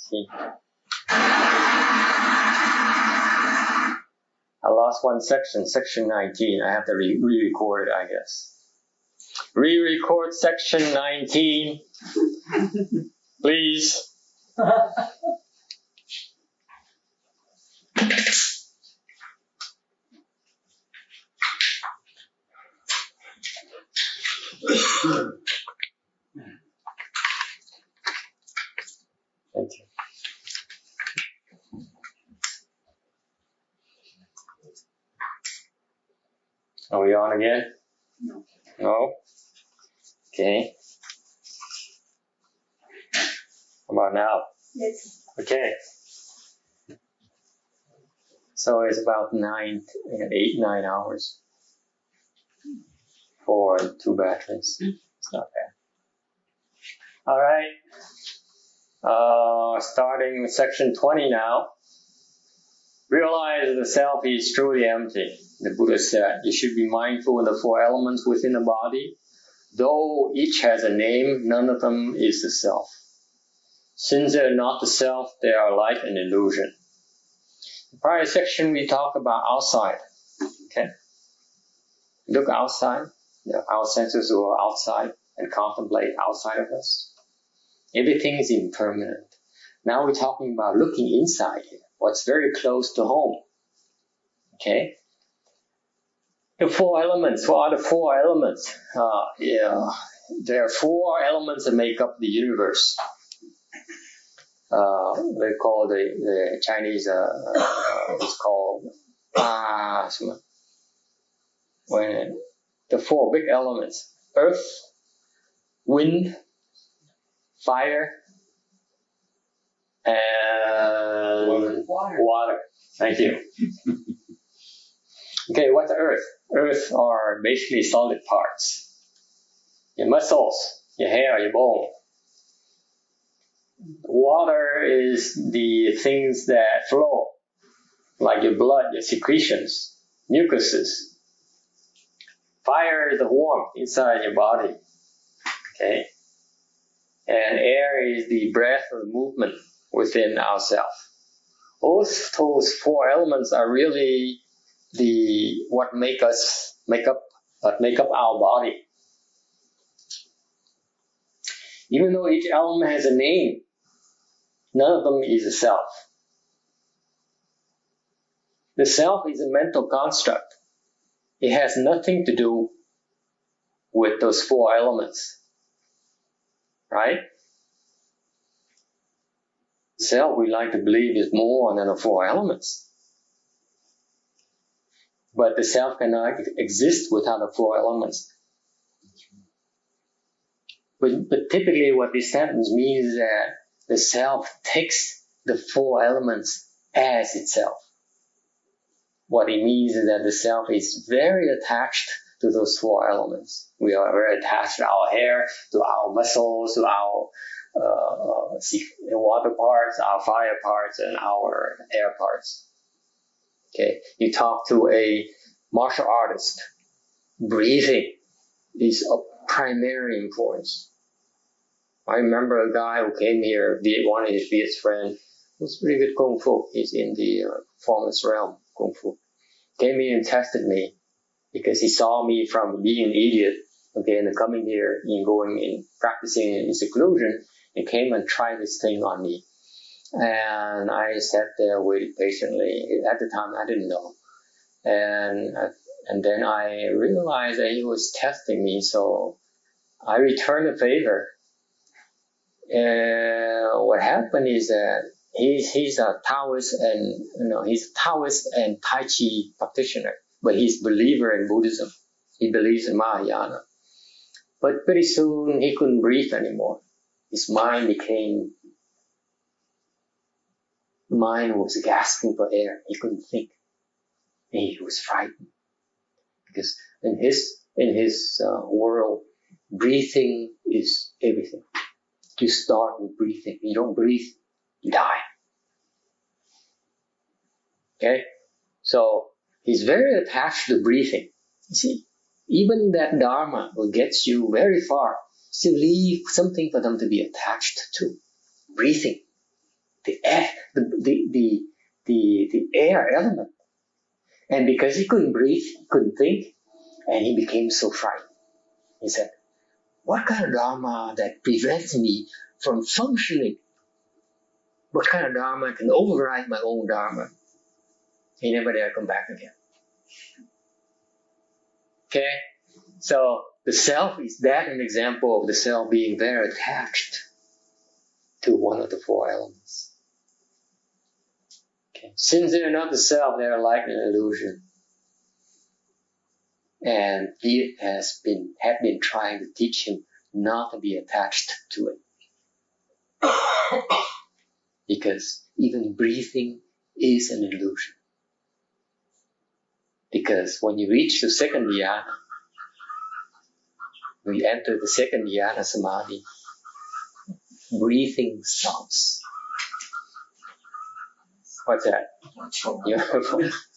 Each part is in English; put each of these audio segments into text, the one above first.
See? I lost one section, section 19. I have to re-record it, I guess. Re-record section 19, please. Thank you. Are we on again? No. No? Okay. How about now? Yes. Okay. So it's about 8, 9 hours for 2 batteries. It's not bad. All right. Starting with section 20 now. Realize the self is truly empty. The Buddha said, you should be mindful of the 4 elements within the body. Though each has a name, none of them is the self. Since they are not the self, they are like an illusion. In the prior section, we talked about outside. Okay? Look outside. Our senses go outside and contemplate outside of us. Everything is impermanent. Now we're talking about looking inside here. What's very close to home. Okay? The 4 elements. What are the 4 elements? There are 4 elements that make up the universe. They call the Chinese, it's called, when the 4 big elements: earth, wind, fire, and water. Thank you. Okay, what's earth? Earth are basically solid parts. Your muscles, your hair, your bone. Water is the things that flow, like your blood, your secretions, mucuses. Fire is the warmth inside your body. Okay? And air is the breath or movement within ourselves. Those 4 elements are really what make up our body. Even though each element has a name, none of them is a self. The self is a mental construct. It has nothing to do with those 4 elements. Right? The self, we like to believe, is more than the 4 elements. But the self cannot exist without the 4 elements. But typically what this sentence means is that the self takes the 4 elements as itself. What it means is that the self is very attached to those 4 elements. We are very attached to our hair, to our muscles, to our water parts, our fire parts, and our air parts. Okay, you talk to a martial artist, breathing is of primary importance. I remember a guy who came here, one of his Viet's friends, was pretty good Kung Fu. He's in the performance realm, Kung Fu. Came here and tested me because he saw me from being an idiot, okay, and coming here and going and practicing in seclusion, and came and tried this thing on me. And I sat there, waited patiently. At the time, I didn't know. And then I realized that he was testing me, so I returned the favor. What happened is that he's a Taoist and Tai Chi practitioner, but he's a believer in Buddhism. He believes in Mahayana. But pretty soon he couldn't breathe anymore. His mind was gasping for air. He couldn't think. And he was frightened. Because in his world, breathing is everything. You start with breathing. You don't breathe, you die. Okay? So he's very attached to breathing. You see, even that Dharma will get you very far. Still leave something for them to be attached to. Breathing. the air element. And because he couldn't breathe, he couldn't think, and he became so frightened. He said, what kind of Dharma that prevents me from functioning? What kind of Dharma can override my own Dharma? He never dared come back again. Okay? So the self, is that an example of the self being very attached to one of the four elements? Okay. Since they're not the self, they are like an illusion. And he had been trying to teach him not to be attached to it. Because even breathing is an illusion. Because when you reach the second dhyana, when you enter the second dhyana samadhi, breathing stops. What's that?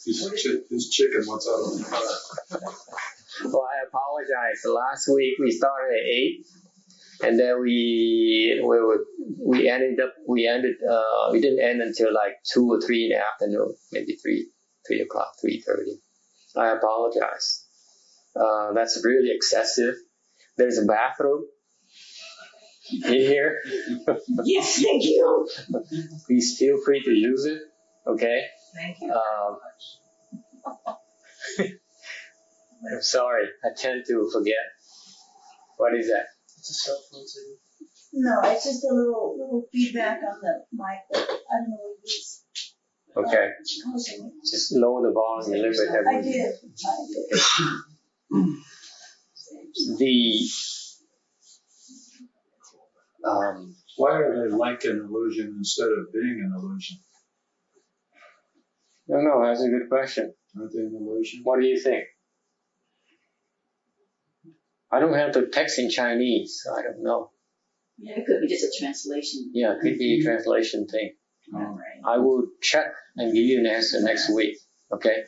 His chicken, what's out on the fire? Well, I apologize. Last week we started at 8, and then we didn't end until like 2 or 3 in the afternoon, maybe 3 o'clock, 3:30. I apologize. That's really excessive. There's a bathroom in here. Yes, thank you. Please feel free to use it. Okay. Thank you. I'm sorry. I tend to forget. What is that? It's a cell phone signal. No, it's just a little feedback on the mic that I don't know what it is. Okay. It's causing it. Just lower the volume a little bit. I did. Why are they like an illusion instead of being an illusion? No, that's a good question. Aren't they an illusion? What do you think? I don't have the text in Chinese, so I don't know. Yeah, it could be just a translation. Yeah, it could be a translation thing. Oh. I will check and give you an answer next week. Okay?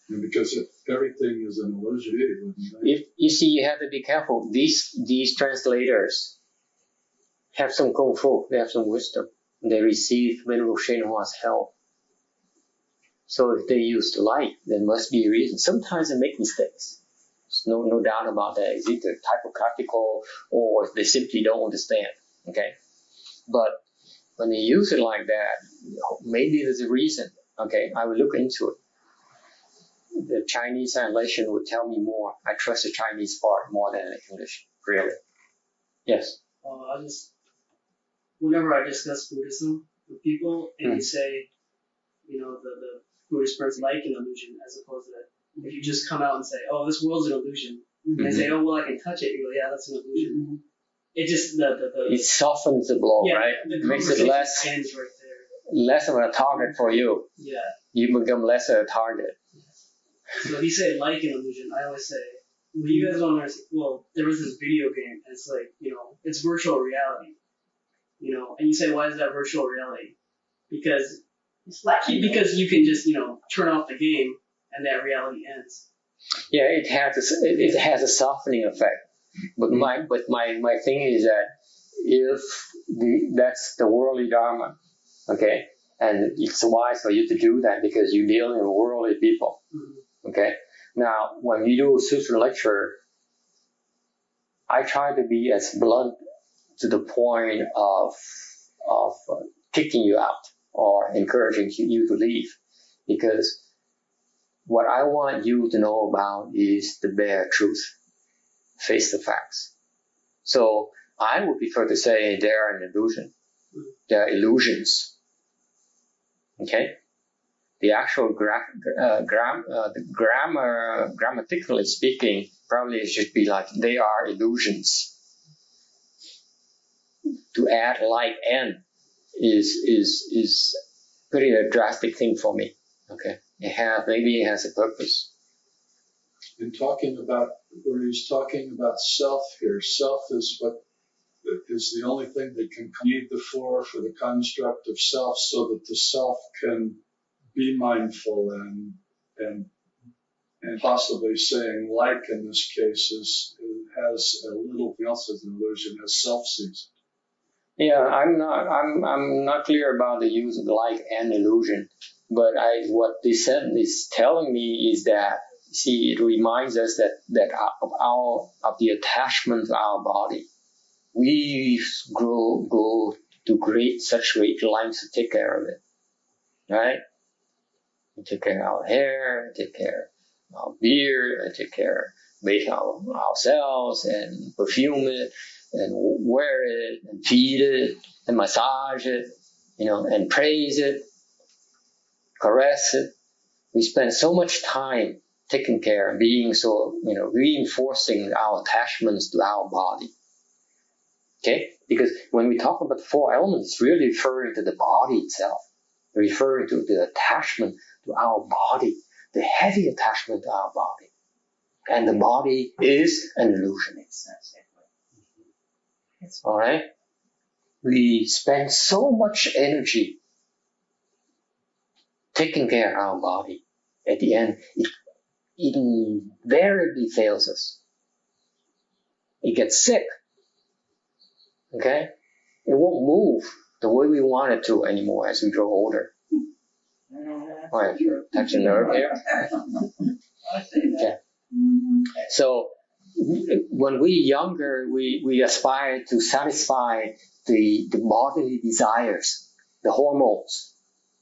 And because if everything is an illusion, it wouldn't be. If you see, you have to be careful. These translators have some kung fu. They have some wisdom. They receive Venerable Shenhua's help. So if they use light, there must be a reason. Sometimes they make mistakes. There's no doubt about that. It's either typographical or they simply don't understand. Okay? But when they use it like that, maybe there's a reason. Okay, I will look into it. The Chinese translation would tell me more. I trust the Chinese part more than the English, really. Yes? Whenever I discuss Buddhism with people and you say, the Buddhist person like an illusion, as opposed to that, if you just come out and say, oh, this world's an illusion, and they say, oh, well, I can touch it, you go, yeah, that's an illusion. It just, it softens the blow, right? It makes it less, ends right there. less of a target for you. Yeah. You become less of a target. So if you say like an illusion, I always say, well, you guys don't understand. Well, there was this video game, and it's like, it's virtual reality. And you say, why is that virtual reality? Because you can just, turn off the game, and that reality ends. Yeah, it has a softening effect. But my thing is that if that's the worldly dharma, okay, and it's wise for you to do that because you deal with worldly people, okay. Now, when you do a Sutra lecture, I try to be as blunt to the point of kicking you out or encouraging you to leave, because what I want you to know about is the bare truth. Face the facts. So I would prefer to say they are an illusion. They are illusions. Okay? The actual grammatically speaking, probably it should be like they are illusions. To add like "n" is pretty a drastic thing for me. Okay? Maybe it has a purpose. In talking about, where he's talking about self here, self is what is the only thing that can need the four for the construct of self, so that the self can be mindful and possibly saying like in this case has a little else as an illusion as self sees it. Yeah, I'm not clear about the use of like and illusion, but what this sentence is telling me is that, see, it reminds us that of the attachment to our body. We go to such great lengths to take care of it, right? We take care of our hair, take care of our beard, take care, bathe ourselves and perfume it and wear it and feed it and massage it, and praise it, caress it. We spend so much time taking care, being so, reinforcing our attachments to our body. Okay? Because when we talk about the four elements, it's really referring to the body itself, referring to the attachment to our body, the heavy attachment to our body. And the body is an illusion. All right? We spend so much energy taking care of our body. At the end, it invariably fails us. It gets sick. Okay? It won't move the way we want it to anymore as we grow older. Right, touch a nerve here. Okay. So when we're younger, we aspire to satisfy the bodily desires, the hormones.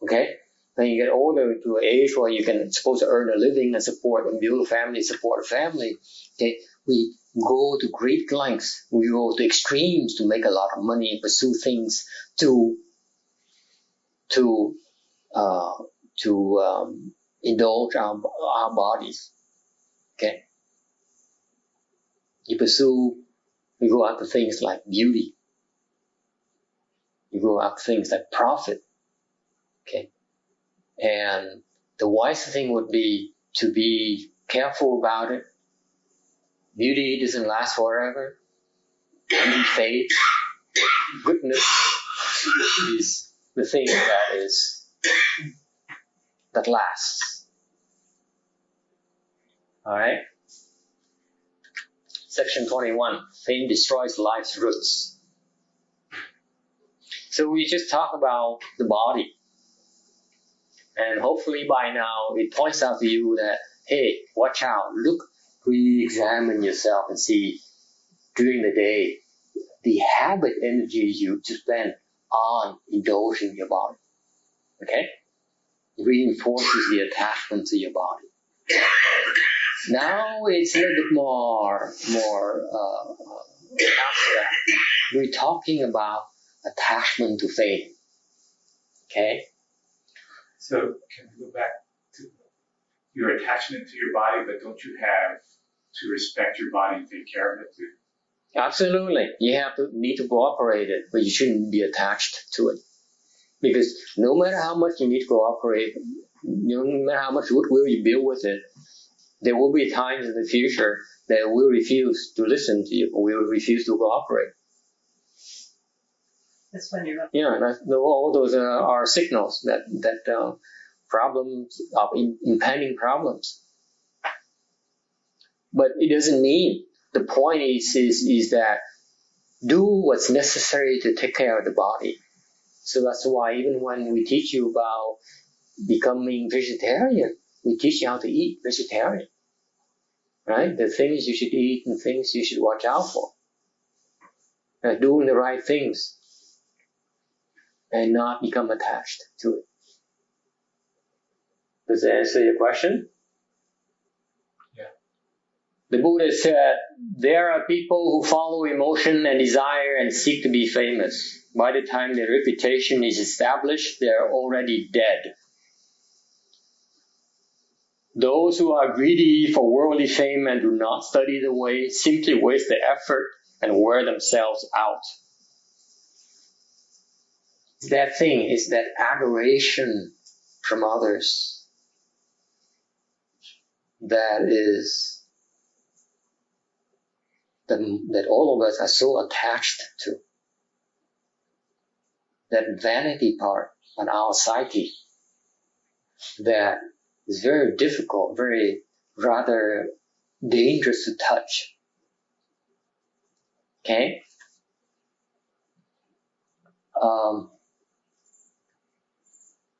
Okay? When you get older to an age where you can supposed to earn a living and build a family, support a family, okay, we go to great lengths. We go to extremes to make a lot of money and pursue things to indulge our bodies. Okay, we go after things like beauty. You go after things like profit. Okay, and the wise thing would be to be careful about it. Beauty doesn't last forever. Beauty fades. Goodness is the thing that lasts. All right. Section 21. Fame destroys life's roots. So we just talked about the body, and hopefully by now it points out to you that, hey, watch out. Look, re-examine yourself and see during the day the habit energy you to spend on indulging your body. Okay? Reinforces the attachment to your body. Now it's a little bit more abstract. We're talking about attachment to fame. Okay? So can we go back to your attachment to your body, but don't you have to respect your body and take care of it too? Absolutely. You need to cooperate it, but you shouldn't be attached to it. Because no matter how much you need to cooperate, no matter how much goodwill you build with it, there will be times in the future that it will refuse to listen to you or will refuse to cooperate. That's when you're up. Yeah, all those are signals that problems of impending problems. But it doesn't mean. The point is that do what's necessary to take care of the body. So that's why even when we teach you about becoming vegetarian, we teach you how to eat vegetarian. Right? The things you should eat and things you should watch out for. Doing the right things and not become attached to it. Does that answer your question? Yeah. The Buddha said, there are people who follow emotion and desire and seek to be famous. By the time their reputation is established, they are already dead. Those who are greedy for worldly fame and do not study the way simply waste their effort and wear themselves out. That thing is that adoration from others that all of us are so attached to. That vanity part on our psyche that is very difficult, rather dangerous to touch. Okay?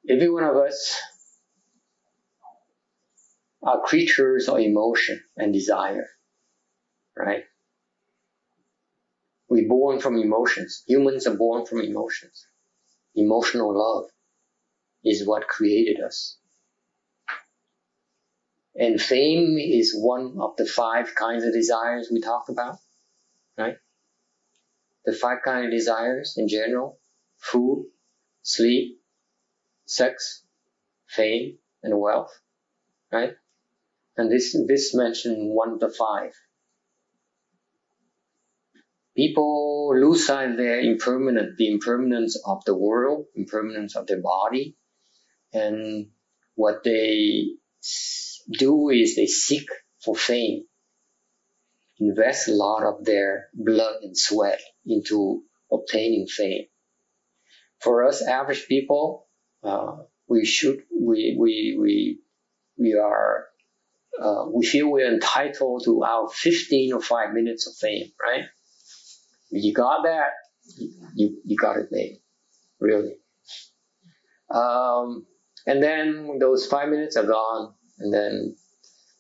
Every one of us are creatures of emotion and desire, right? We're born from emotions. Humans are born from emotions. Emotional love is what created us. And fame is one of the 5 kinds of desires we talked about, right? The 5 kinds of desires in general: food, sleep, sex, fame, and wealth, right? And this mentioned one of the 5. People lose sight of their impermanence, the impermanence of the world, impermanence of their body, and what they do is they seek for fame, invest a lot of their blood and sweat into obtaining fame. For us average people, we feel we're entitled to our 15 or 5 minutes of fame, right? You got that, you got it made, really. And then those 5 minutes are gone, and then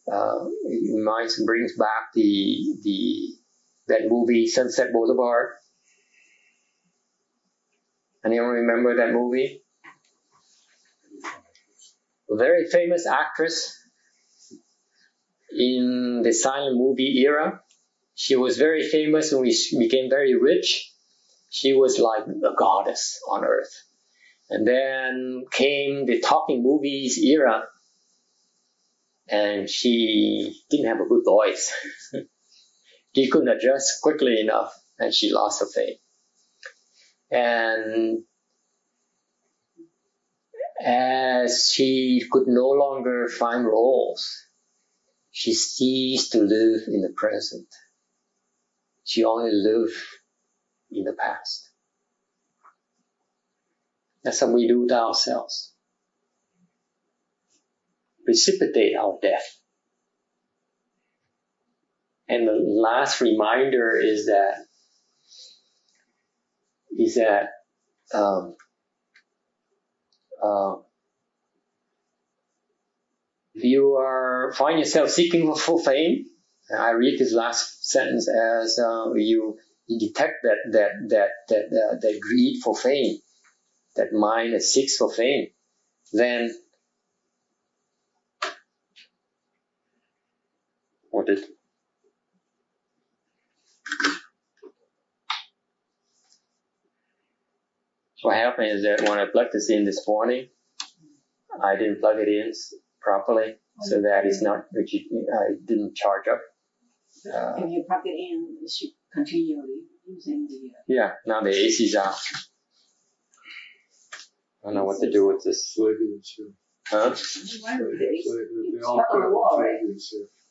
it brings back that movie Sunset Boulevard. Anyone remember that movie? A very famous actress in the silent movie era. She was very famous when we became very rich. She was like a goddess on earth. And then came the talking movies era, and she didn't have a good voice. She couldn't adjust quickly enough, and she lost her fame. And as she could no longer find roles, she ceased to live in the present. She only lived in the past. That's what we do to ourselves. Precipitate our death. And the last reminder is that if you find yourself seeking for fame, and I read this last sentence as you detect that greed for fame, that mind that seeks for fame, then what happened is that when I plugged this in this morning, I didn't plug it in properly, so that it's not, I didn't charge up. If you plug it in, you should continually using the. Yeah, now the AC's out. I don't know what to do with this. Huh? It's stuck on the wall, right?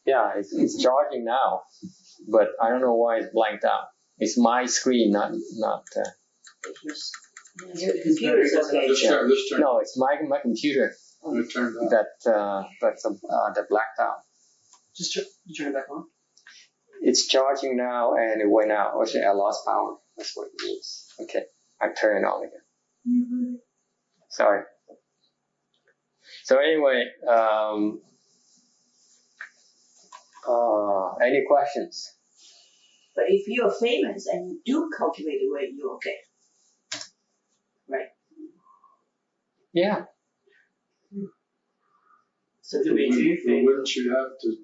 Yeah, it's charging now, but I don't know why it's blanked out. It's my screen, not. Your computer's okay. No, it's my computer that blacked out. Just you turn it back on. It's charging now, and it went out. Actually, I lost power. That's what it means. Okay, I turn it on again. Mm-hmm. Sorry. So anyway, any questions? But if you're famous and you do cultivate the way, you're okay. Right? Yeah. So But wouldn't you have to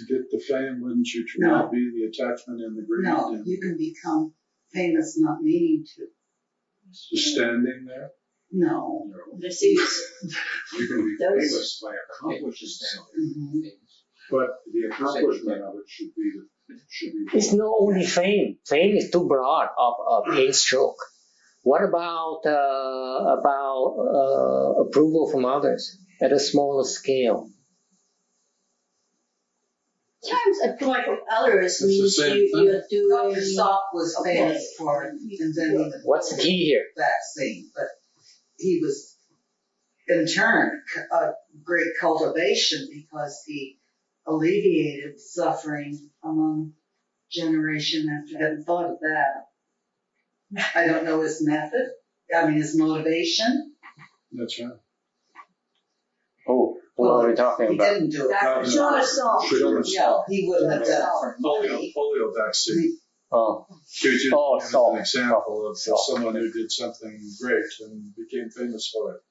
get the fame? Wouldn't you try to be the attachment and the greed? No, you can become famous not meaning to. Just standing there? No. this is You can be Those- famous by accomplishments. Mhm. But the accomplishment of it should be. It's not only fame. Fame is too broad of pain stroke. What about approval from others at a smaller scale? Sometimes approval from others It's the means same you're doing. Dr. Salk was Okay. famous for inventing the What's the key here? vaccine, but he was in turn a great cultivation because he alleviated suffering among generation after hadn't thought of that. I don't know his method, his motivation. That's right. Oh, what are we talking He about? didn't do it. That sure self. No, he wouldn't have done it for money. Polio vaccine. Oh, He was just Oh, as salt. an example of Salt. someone who did something great and became famous for it.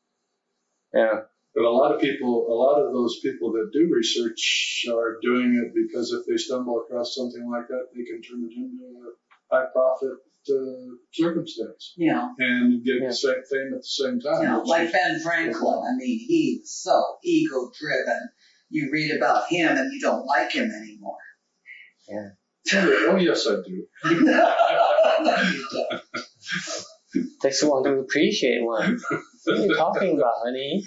yeah. But a lot of those people that do research are doing it because if they stumble across something like that, they can turn it into a high profit circumstance Yeah. and get Yeah. the same fame at the same time. You know, which like is- Ben Franklin, he's so ego-driven. You read about him and you don't like him anymore. Oh, yes, I do. No, you don't. Takes one to appreciate one. What are you talking about, honey?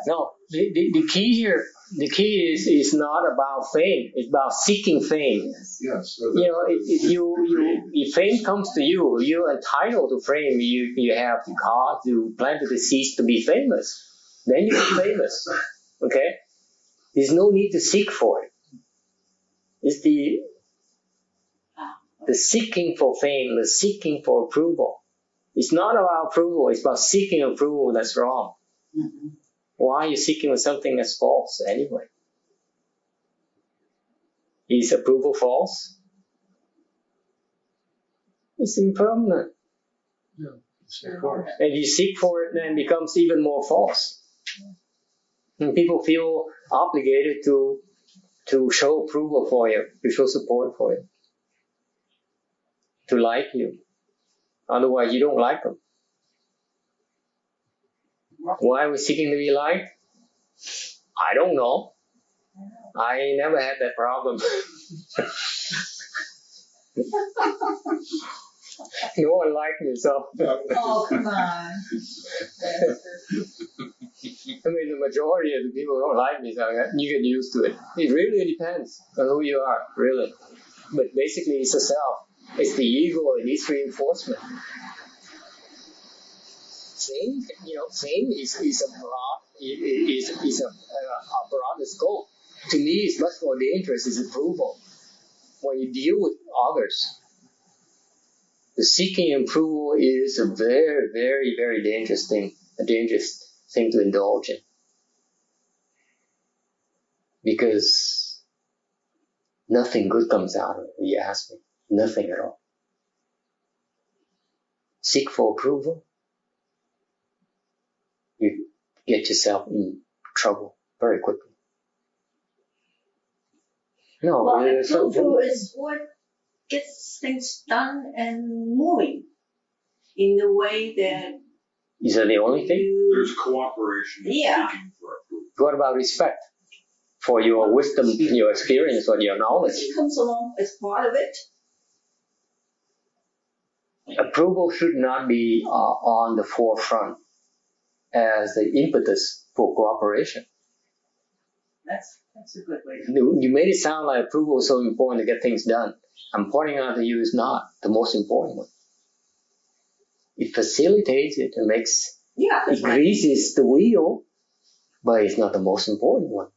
No, the key here, the key is not about fame. It's about seeking fame. Yes. You know, if fame comes to you, you're entitled to fame. You have the cause, you planted the seeds to be famous. Then you're famous. Okay? There's no need to seek for it. It's the seeking for fame, the seeking for approval. It's not about approval, it's about seeking approval that's wrong. Mhm. Why are you seeking something that's false anyway? Is approval false? It's impermanent. Of course. And if you seek for it, then it becomes even more false. And people feel obligated to show approval for you, to show support for you, to like you. Otherwise, you don't like them. Why are we seeking to be liked? I don't know. I never had that problem. No one liked me, so Oh, come on. I mean, the majority of the people don't like me, so you get used to it. It really depends on who you are, really. But basically, it's a self. It's the ego. It needs reinforcement. Fame is a broader scope. To me, it's much more dangerous. Is approval. When you deal with others, the seeking approval is a very, very, very dangerous thing. A dangerous thing to indulge in. Because nothing good comes out of it, if you ask me. Nothing at all. Seek for approval, you get yourself in trouble very quickly. No, Well, approval is what gets things done and moving in the way that is that the only thing? There's cooperation in Yeah. seeking for approval. What about respect for your wisdom, your experience, or your knowledge? it comes along as part of it. Approval should not be on the forefront as the impetus for cooperation. That's a good way. You made it sound like approval is so important to get things done. I'm pointing out to you it's not the most important one. It facilitates it and Yeah, that's it right. greases the wheel, but it's not the most important one.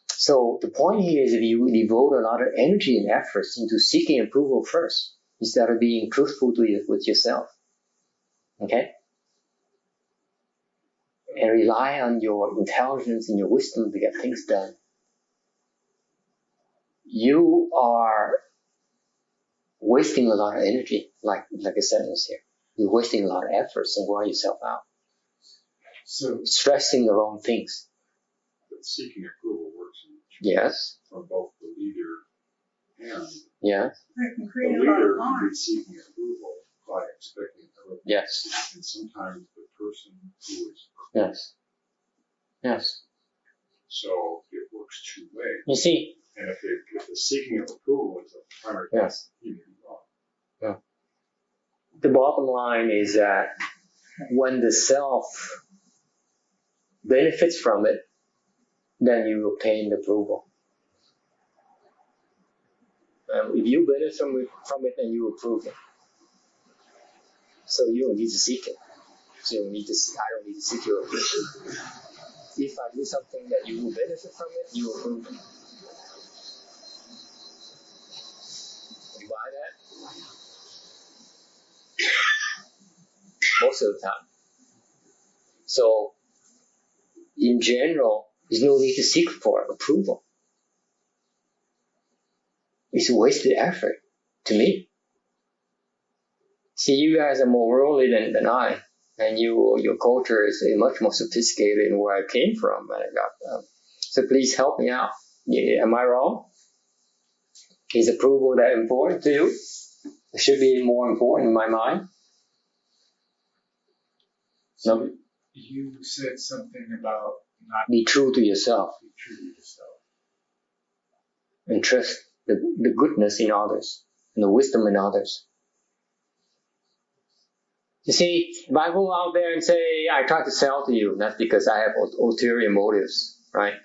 So the point here is if you devote a lot of energy and efforts into seeking approval first, instead of being truthful with yourself, okay? And rely on your intelligence and your wisdom to get things done. You are wasting a lot of energy, like a sentence here. You're wasting a lot of efforts and wear yourself out. So Stressing the wrong things. seeking approval works Yes, from both the leader and yes, It can the create a lot leader of can harm. be seeking approval by expecting approval. yes, And sometimes the person who is, yes, yes. so it works two ways. You see, And if the seeking of approval is a primary, yes. you may be wrong. The bottom line is that when the self benefits from it, then you obtain approval. If you benefit from it, then you approve it. So you don't need to seek it. So you don't need to. I don't need to seek your approval. If I do something that you will benefit from it, you approve it. most of the time. So, in general, there's no need to seek for approval. It's a wasted effort to me. See, you guys are more worldly than I, and your culture is much more sophisticated than where I came from. So please help me out. Yeah, am I wrong? Is approval that important to you? It should be more important in my mind. So No. you said something about not Be true to yourself being true to yourself. and trust the goodness in others and the wisdom in others. You see, if I go out there and say, I try to sell to you, that's because I have ulterior motives, right?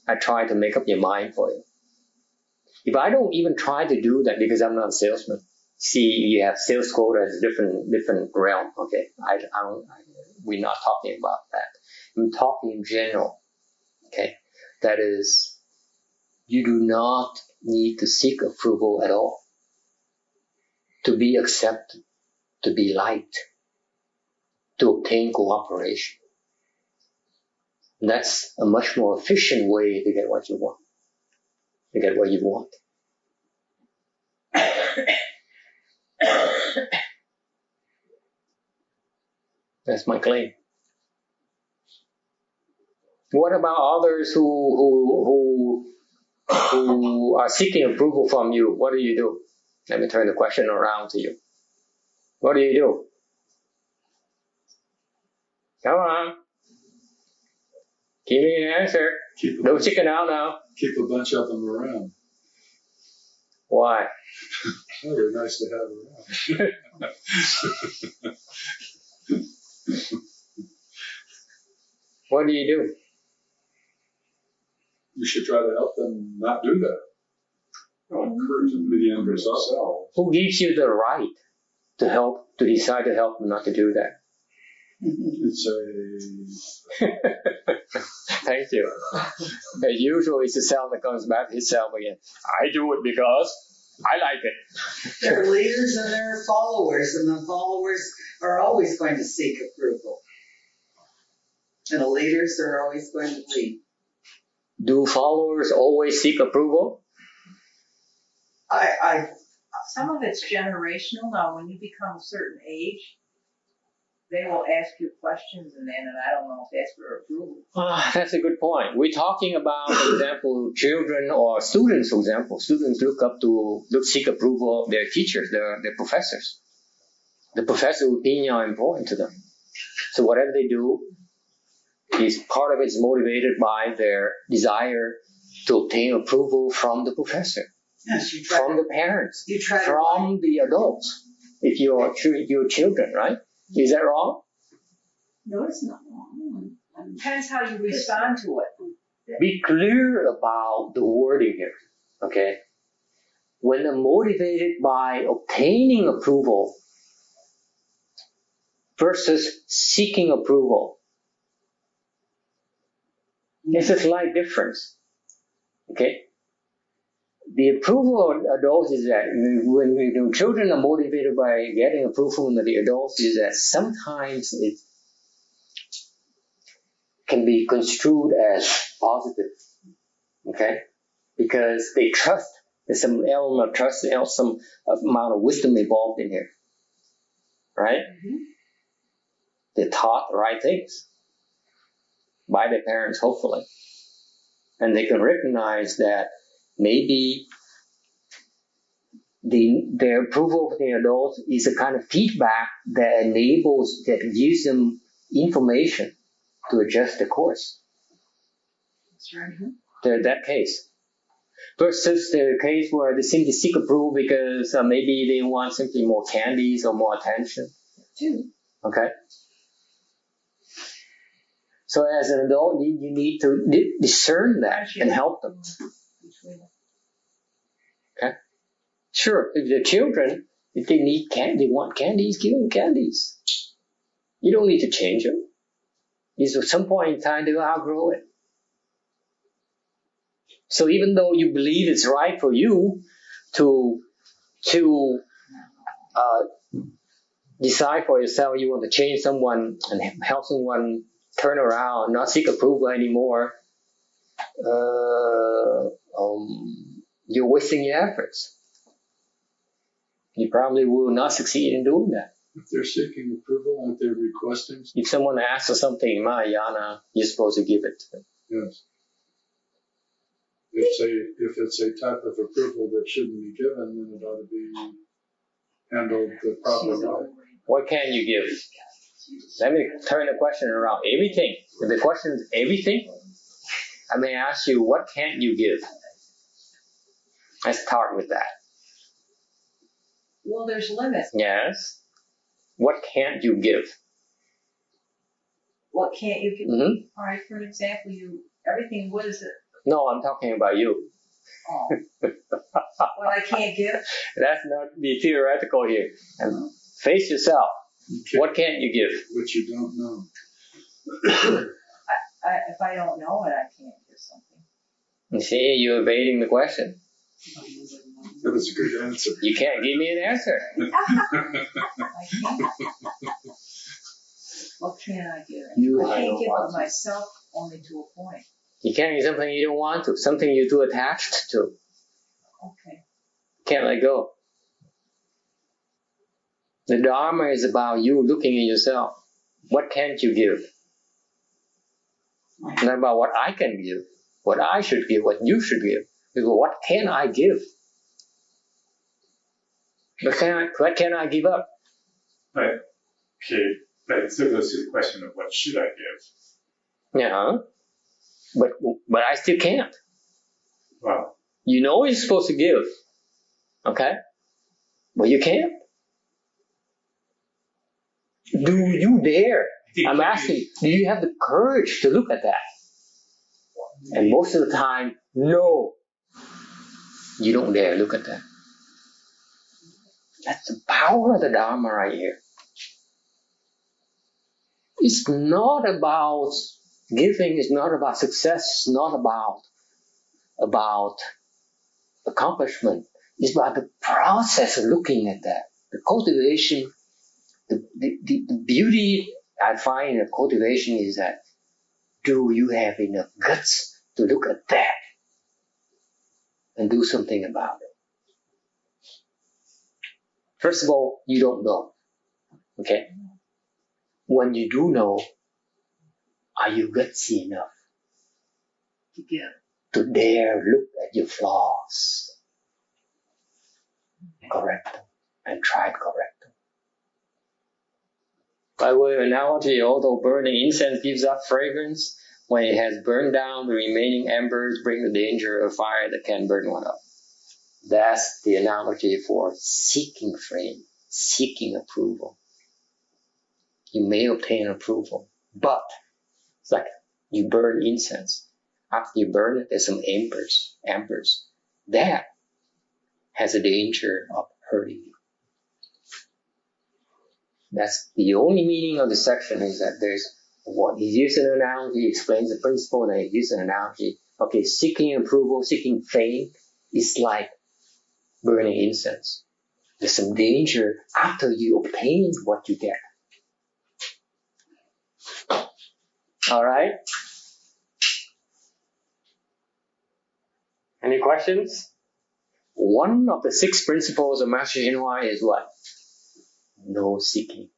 I try to make up your mind for you. If I don't even try to do that because I'm not a salesman, see, you have sales quota as a different realm, okay? We're not talking about that. I'm talking in general, okay? That is, you do not need to seek approval at all to be accepted, to be liked, to obtain cooperation. That's a much more efficient way to get what you want. To get what you want. That's my claim. What about others who are seeking approval from you? What do? Let me turn the question around to you. What do? Come on. Give me an answer. No chicken out now. Keep a bunch of them around. Why? Oh, they're nice to have around. What do you do? You should try to help them not do that. Or encourage them to be the end result. Who gives you the right to decide to help them not to do that? It's Thank you. Usually it's the self that comes back to himself again. I do it because I like it. There are leaders and there are followers, and the followers are always going to seek approval. And the leaders are always going to lead. Do followers always seek approval? Some of it's generational. Now, when you become a certain age, they will ask you questions and I don't know if that's for approval. That's a good point. We're talking about, for example, children or students, for example. Students seek approval of their teachers, their professors. The professor's opinion are important to them. So whatever they do, part of it is motivated by their desire to obtain approval from the professor, Yes, from the parents, from the adults. If you're children, right? Is that wrong? No, it's not wrong. Depends how you respond to it. Be clear about the wording here, okay? When they're motivated by obtaining approval versus seeking approval, there's a slight difference, okay? The approval of adults is that when children are motivated by getting approval from the adults, is that sometimes it can be construed as positive, okay? Because they trust. There's some element of trust, some amount of wisdom involved in here, right? Mm-hmm. They're taught the right things by their parents, hopefully. And they can recognize that maybe their approval of the adults is a kind of feedback that gives them information to adjust the course. That's right. That case. Versus the case where they simply seek approval because maybe they want simply more candies or more attention. Too. Okay? So as an adult, you need to discern that and help them. Okay? Sure, if they're children, if they need candy, they want candies, give them candies. You don't need to change them. At some point in time, they will outgrow it. So even though you believe it's right for you to decide for yourself you want to change someone and help someone turn around, not seek approval anymore, you're wasting your efforts. You probably will not succeed in doing that. If they're seeking approval, aren't they requesting? If someone asks for something in Mahayana, you're supposed to give it to them. Yes. If it's a type of approval that shouldn't be given, then it ought to be handled the proper way. What can you give? Let me turn the question around. Everything. If the question is everything, I may ask you, what can't you give? Let's start with that. Well, there's limits. Yes. What can't you give? What can't you give? Mm-hmm. All right, for an example, everything, what is it? No, I'm talking about you. Oh. What I can't give? Let's not be theoretical here. And face yourself. Okay. What can't you give? What you don't know. If I don't know it, I can't give something. You see, you're evading the question. That was a good answer. You can't give me an answer. I can't. What can I give? I can't give of myself only to a point. You can't give something you don't want to, something you're too attached to. Okay. Can't let go. The Dharma is about you looking at yourself. What can't you give? Not about what I can give, what I should give, what you should give. Because what can I give? What can I give up? But it still goes to the question of what should I give? Yeah. But I still can't. Well, you know you're supposed to give. Okay? But you can't. Do you dare? I'm asking, do you have the courage to look at that? And most of the time, no. You don't dare look at that. That's the power of the Dharma right here. It's not about giving, it's not about success, it's not about accomplishment. It's about the process of looking at that. The cultivation, the beauty I find in the cultivation is that, do you have enough guts to look at that and do something about it? First of all, you don't know. Okay? When you do know, are you gutsy enough to dare look at your flaws, correct them, and try to correct them? By way of analogy, although burning incense gives up fragrance, when it has burned down, the remaining embers bring the danger of fire that can burn one up. That's the analogy for seeking fame, seeking approval. You may obtain approval, but it's like you burn incense. After you burn it, there's some embers. That has a danger of hurting you. That's the only meaning of the section, is that there's what he uses an analogy, explains the principle, and he uses an analogy. Okay, seeking approval, seeking fame is like burning incense. There's some danger after you obtain what you get. All right? Any questions? One of the 6 principles of Master Shinhwa is what? No seeking.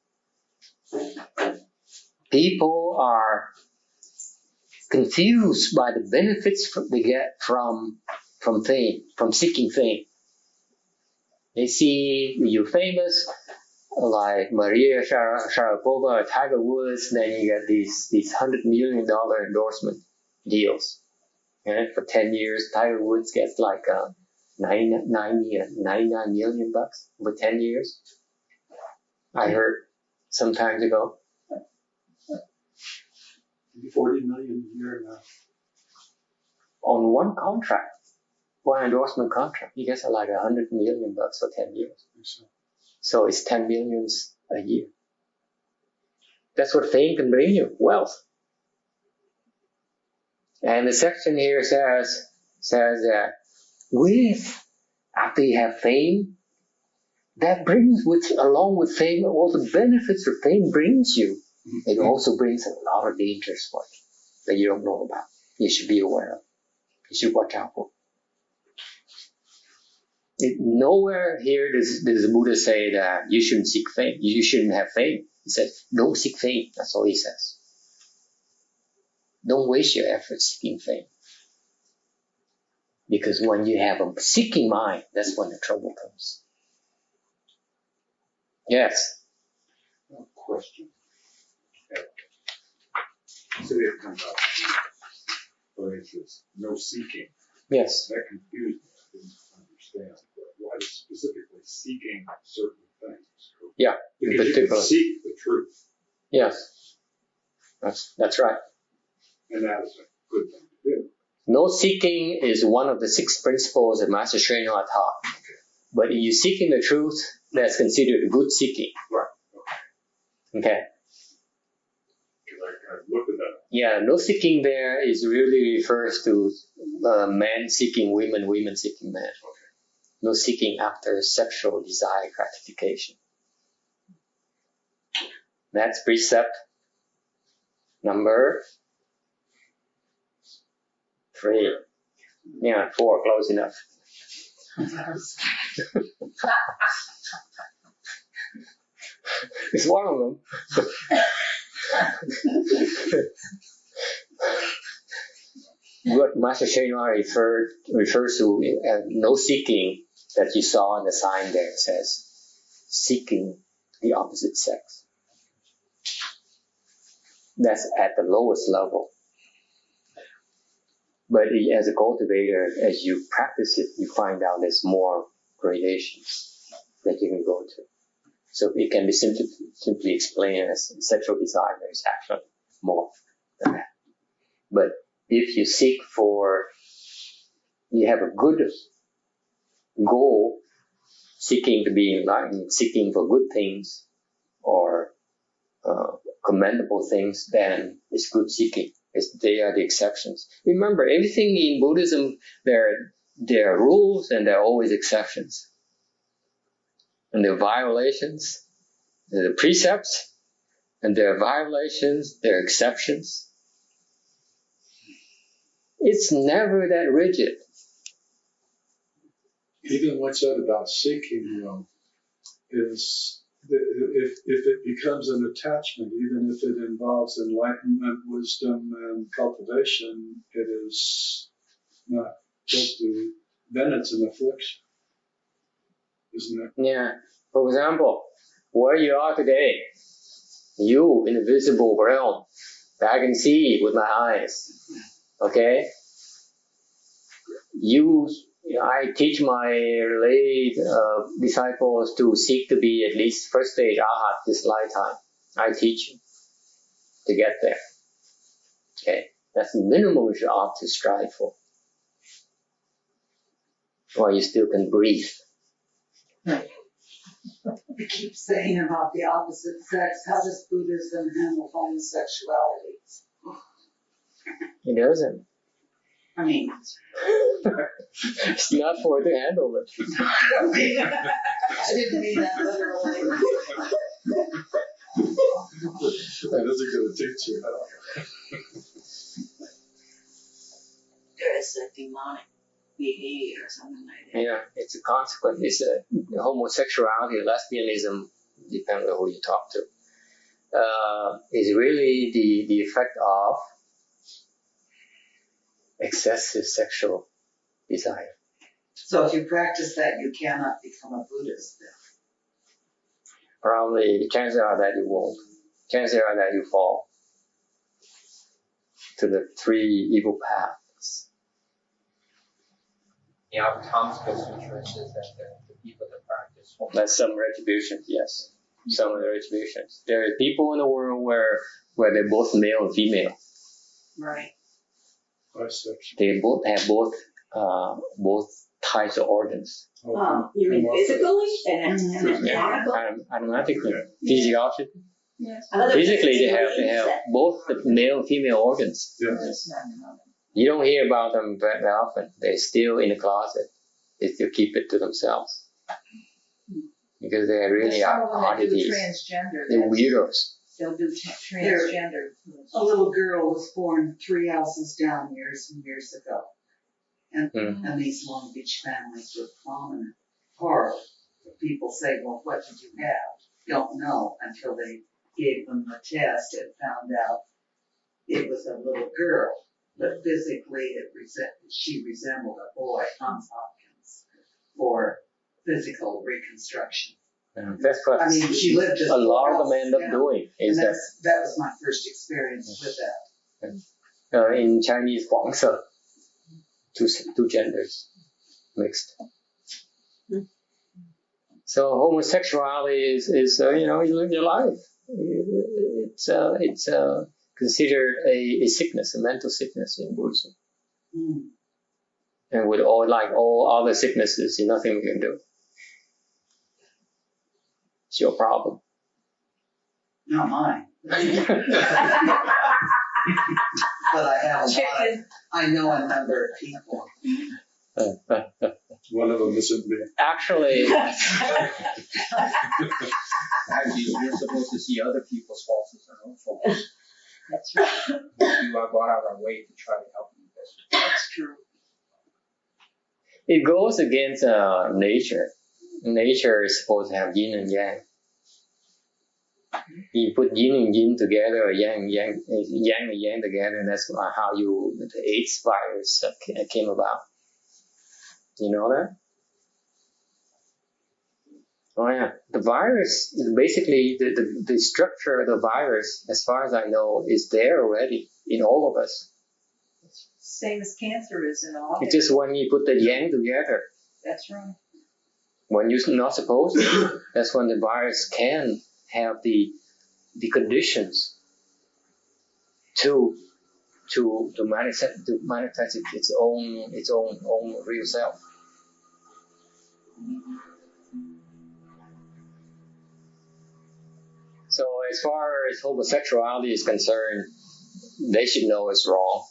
People are confused by the benefits they get from fame, from seeking fame. They see you're famous, like Maria Sharapova or Tiger Woods, then you get these $100 million endorsement deals. And for 10 years, Tiger Woods gets like $99 million for 10 years. I heard some time ago. 40 million a year now. On one contract, one endorsement contract, he gets like $100 million for 10 years. So it's 10 millions a year. That's what fame can bring you, wealth. And the section here says that after you have fame, that brings along with fame all the benefits that fame brings you. It also brings a lot of dangers for you that you don't know about. You should be aware of. You should watch out for. Nowhere here does the Buddha say that you shouldn't seek fame. You shouldn't have fame. He says, don't seek fame. That's all he says. Don't waste your efforts seeking fame. Because when you have a seeking mind, that's when the trouble comes. Yes. Question. So we have come up phrases, no seeking. Yes. That confused me. I didn't understand why specifically seeking certain things. Yeah. Because you can seek the truth. Yes. That's right. And that is a good thing to do. No seeking is one of the 6 principles that Master Hsuan Yun taught. Okay. But if you're seeking the truth, that's considered good seeking. Right. Okay. Because I looked at that. Yeah, no seeking there is really refers to men seeking women, women seeking men. Okay. No seeking after sexual desire gratification. That's precept number 3. Yeah, 4, close enough. It's one of them. What Master Hsuan Yun refers to no seeking that you saw in the sign there says seeking the opposite sex. That's at the lowest level. But as a cultivator, as you practice it, you find out there's more gradations that you can go to. So it can be simply explained as sexual desire. There's actually more than that. But if you you have a good goal, seeking to be enlightened, seeking for good things or commendable things, then it's good seeking. They are the exceptions. Remember, everything in Buddhism, there are rules and there are always exceptions. And there are violations, there are precepts, and there are violations, there are exceptions. It's never that rigid. Even what's said about seeking, is if it becomes an attachment, even if it involves enlightenment, wisdom, and cultivation, it is not supposed to. Then it's an affliction, isn't it? Yeah. For example, where you are today, you in the visible realm, that I can see with my eyes. Okay? I teach my lay disciples to seek to be at least first stage Arhat this lifetime. I teach you to get there. Okay? That's the minimum you ought to strive for. While you still can breathe. We keep saying about the opposite sex. How does Buddhism handle homosexuality? It doesn't. I mean, It's not for it to handle it. I didn't mean that literally. That isn't going to teach you how. There is a demonic behavior or something like that. Yeah, it's a consequence. It's homosexuality, lesbianism, depending on who you talk to, is really the effect of excessive sexual desire. So if you practice that, you cannot become a Buddhist then. Probably, chances are that you won't. Chances are that you fall to the 3 evil paths. The Avatamsaka Sutra says that the people that practice. That's some retributions, yes. Some of the retributions. There are people in the world where they're both male and female. Right. Bisexual. They both have both types of organs. You mean physically and Yeah, anatomically? automatically, physiologically. Yes. Physically, they have both the male and female organs. Yes. You don't hear about them very often. They're still in the closet. They still keep it to themselves. because they really Some are of them that do oddities. transgender, They're weirdos. they'll do transgender. A little girl was born 3 houses down years and years ago. And these Long Beach families were prominent. Horrible. People say, well, what did you have? Don't know until they gave them the test and found out it was a little girl. But physically, she resembled a boy, Johns Hopkins, for physical reconstruction. That's what I mean, she lived a lot of them end up down. doing. And Is that that was my first experience with that. in Chinese, 黄色, two genders mixed. So homosexuality is you live your life. It's considered a sickness, a mental sickness in Buddhism. And with all other sicknesses, there's nothing we can do. It's your problem. Not mine. But I have I know a number of people. One of them isn't me. Actually, You're supposed to see other people's faults as their own faults. That's right. We are going out of our way to try to help you. That's true. it goes against nature. Nature is supposed to have yin and yang. You put yin and yin together, or yang and yang together, and that's how the AIDS virus came about. You know that? Oh yeah, the virus is basically the structure of the virus, as far as I know, is there already in all of us. Same as cancer is in all. It's just when you put the yang together, That's right. when you're not supposed to, that's when the virus can have the conditions to manifest its own real self. So as far as homosexuality is concerned, they should know it's wrong.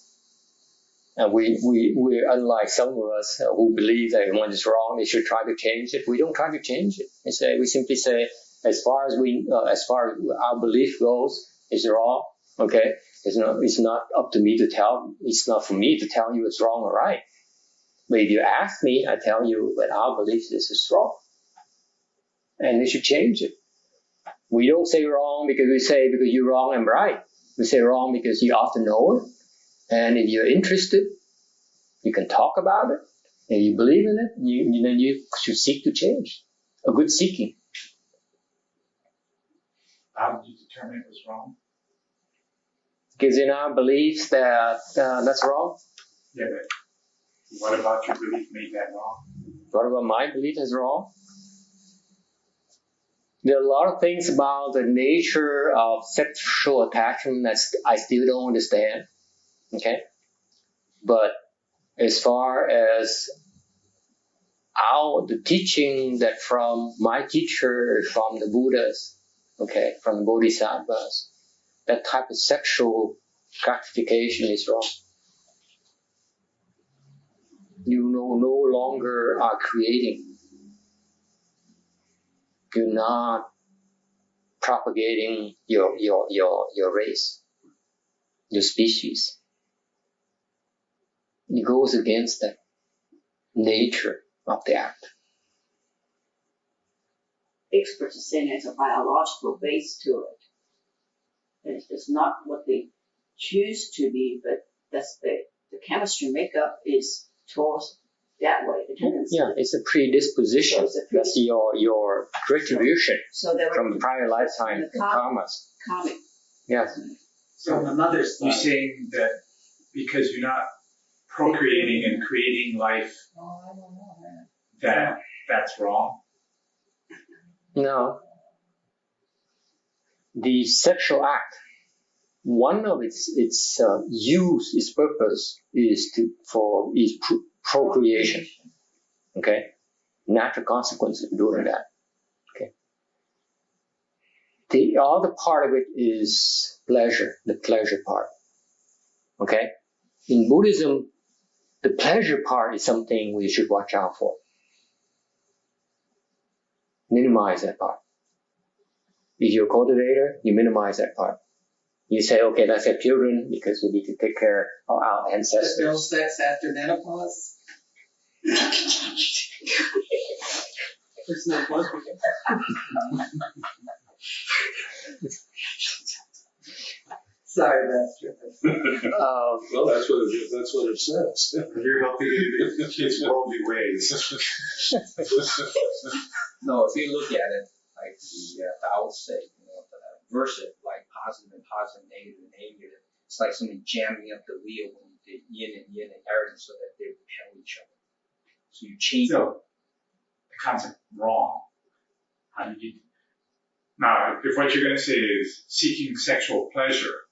And we're unlike some of us who believe that when it's wrong, they should try to change it. We don't try to change it. We simply say, as far as our belief goes, it's wrong. Okay, it's not up to me to tell. It's not for me to tell you it's wrong or right. But if you ask me, I tell you that our belief is wrong, and we should change it. We don't say wrong because you're wrong and right. We say wrong because you ought to know it. And if you're interested, you can talk about it. And you believe in it, then you should seek to change. A good seeking. How did you determine it was wrong? Because in our beliefs that's wrong. Yeah, but what about your belief made that wrong? What about my belief is wrong? There are a lot of things about the nature of sexual attachment that I still don't understand. Okay? But as far as the teaching that from my teacher, from the Buddhas, okay, from the Bodhisattvas, that type of sexual gratification is wrong. You no longer are creating. You're not propagating your race, your species. It goes against the nature of the act. Experts are saying there's a biological base to it. It's not what they choose to be, but that's the chemistry makeup is towards that way, the tendency. Yeah, it's a predisposition. That's your retribution from prior lifetime karmas. Comic. Yes. From the mother's You're side. saying that because you're not procreating and creating life, Oh, I don't know that. that's wrong? No. The sexual act, one of its purpose is procreation. Okay? Natural consequence of doing that. Okay? The other part of it is pleasure, the pleasure part. Okay? In Buddhism, the pleasure part is something we should watch out for. minimize that part. If you're a cultivator, you minimize that part. You say, okay, let's have children because we need to take care of our There's ancestors. no sex after menopause. There's no pleasure. Sorry, Master. Well, that's what it says. You're helping kids worldly ways. No, if you look at it, like the Taoists say, the verse it, like positive and positive, negative and negative. It's like somebody jamming up the wheel when you did yin and yang so that they repel each other. So you change So, the concept wrong. How do you, now, if what you're going to say is seeking sexual pleasure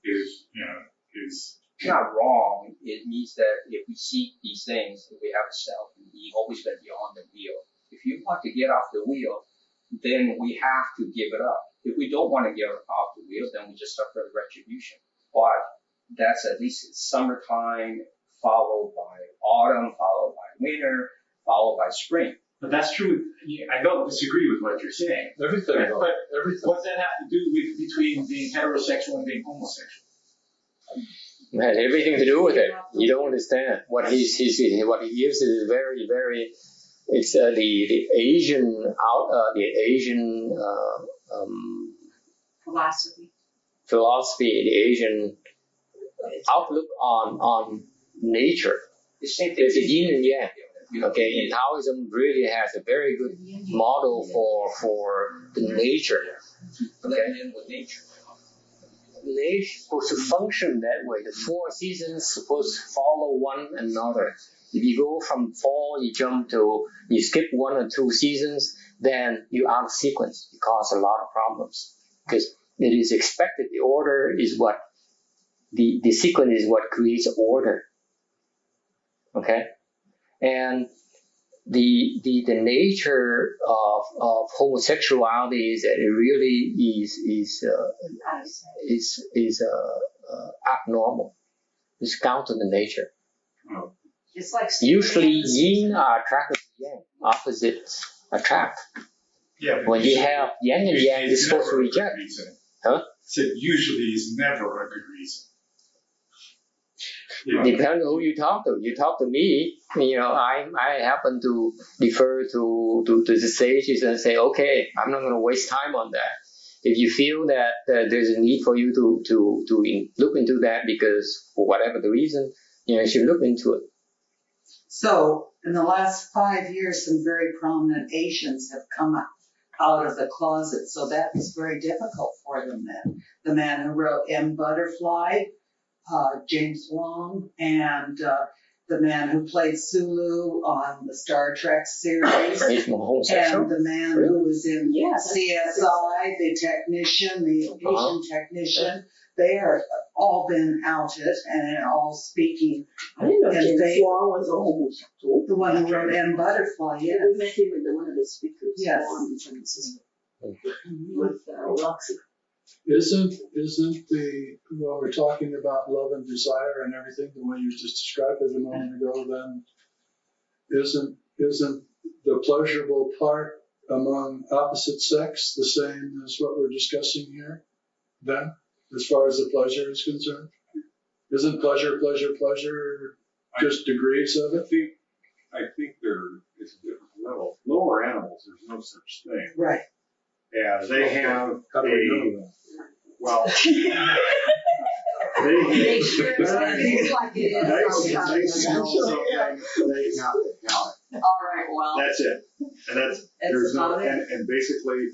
is not wrong. It means that if we seek these things, if we have a self, we always got to be on the wheel. If you want to get off the wheel, then we have to give it up. If we don't want to get off the wheel, then we just suffer the retribution. But that's at least summertime, followed by autumn, followed by winter, followed by spring. but that's true. I don't disagree with what you're saying. Everything. But Everything. what does that have to do with between being heterosexual and being homosexual? It has everything to do with it. You don't understand what he gives is very, very. It's the Asian philosophy, the Asian outlook on nature. The same thing. There's a yin and yang. Okay, and Taoism really has a very good model for the nature. Blend in with nature. Nature is supposed to function that way. The 4 seasons supposed to follow one another. If you go from fall, you skip 1 or 2 seasons, then you're out of sequence. You cause a lot of problems because it is expected. The order is what the sequence is what creates order. Okay, and the nature of homosexuality is that it really is abnormal. It's counter to nature. It's like Usually, yin are attracted to yang. Opposites attract. Yeah. When you have yang and yang, you're supposed to reject. Huh? Said usually is never a good reason. Depending on who you talk to. You talk to me, I happen to defer to the sages and say, okay, I'm not going to waste time on that. If you feel that there's a need for you to look into that because for whatever the reason, you should look into it. So, in the last 5 years, some very prominent Asians have come out of the closet, so that was very difficult for them then. The man who wrote M. Butterfly, James Wong, and the man who played Sulu on the Star Trek series, He's homosexual. and the man who was in CSI, the technician, the Asian technician. They are all been outed and all speaking. I didn't know And James they- Wong was a homosexual. The one who wrote M. Butterfly, yes. We met him at one of the speakers Yes. in San Francisco with Roxy. Isn't when we're talking about love and desire and everything, the way you just described it a moment ago, then isn't the pleasurable part among opposite sex the same as what we're discussing here? Then, as far as the pleasure is concerned, isn't pleasure just degrees of it? I think there is a different level. Lower animals, there's no such thing. Right. And they have How do we know that? well, They sure seems like it is they sometimes. smell something, they have to count it. All right, well, That's it. And there's no, about it. and basically,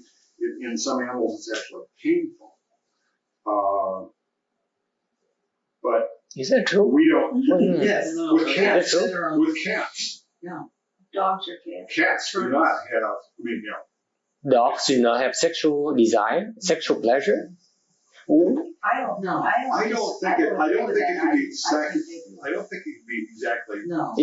in some animals, it's actually painful. But Is that true? we don't, Yes. with cats, That's true. with cats, dogs are cats. cats do not have, Dogs do not have sexual desire, sexual pleasure. Ooh. I don't know. I don't think it can be exactly, I I don't think it can be exactly. No.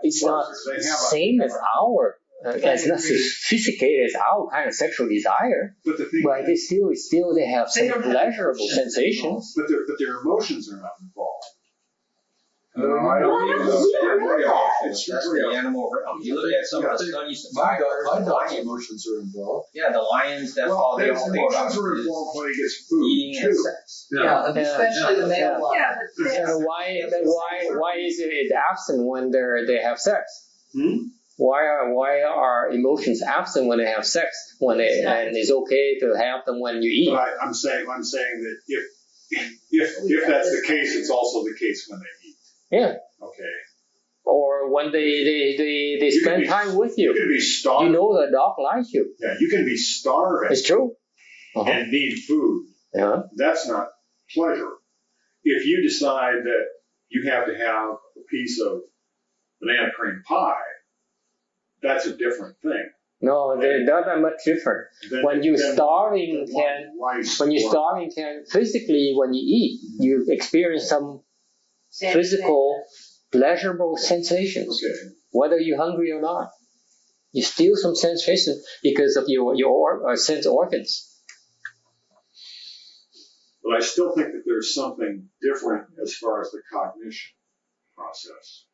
It's not They have a- same as our. It's not sophisticated as our kind of sexual desire, But the thing, but they have They some don't have pleasurable emotions. sensations. but their emotions are not involved. No, I don't think so. That's the animal realm. You look at some of the studies of My tigers, dog's emotions are involved. yeah, the lions, that's Well, all they there's all care about emotions are is involved when he gets food eating and too. sex. Yeah, especially the male one. Yeah, but And why is it absent when they have sex? Why are emotions absent when they have sex? And it's okay to have them when you eat. But I'm saying that if that's the case, it's also the case when they eat. Yeah. Okay. Or when they You can spend be- time with You you. can be You starving. know the dog likes you. Yeah, you can be starving It's true. and need food. Yeah. That's not pleasure. If you decide that you have to have a piece of banana cream pie, that's a different thing. No, they're not that much different. Then- When you then starving why- can why- when you starving can physically when you eat you experience some physical pleasurable sensations. Okay. Whether you're hungry or not. You feel some sensation because of your sense organs. But I still think that there's something different as far as the cognition process.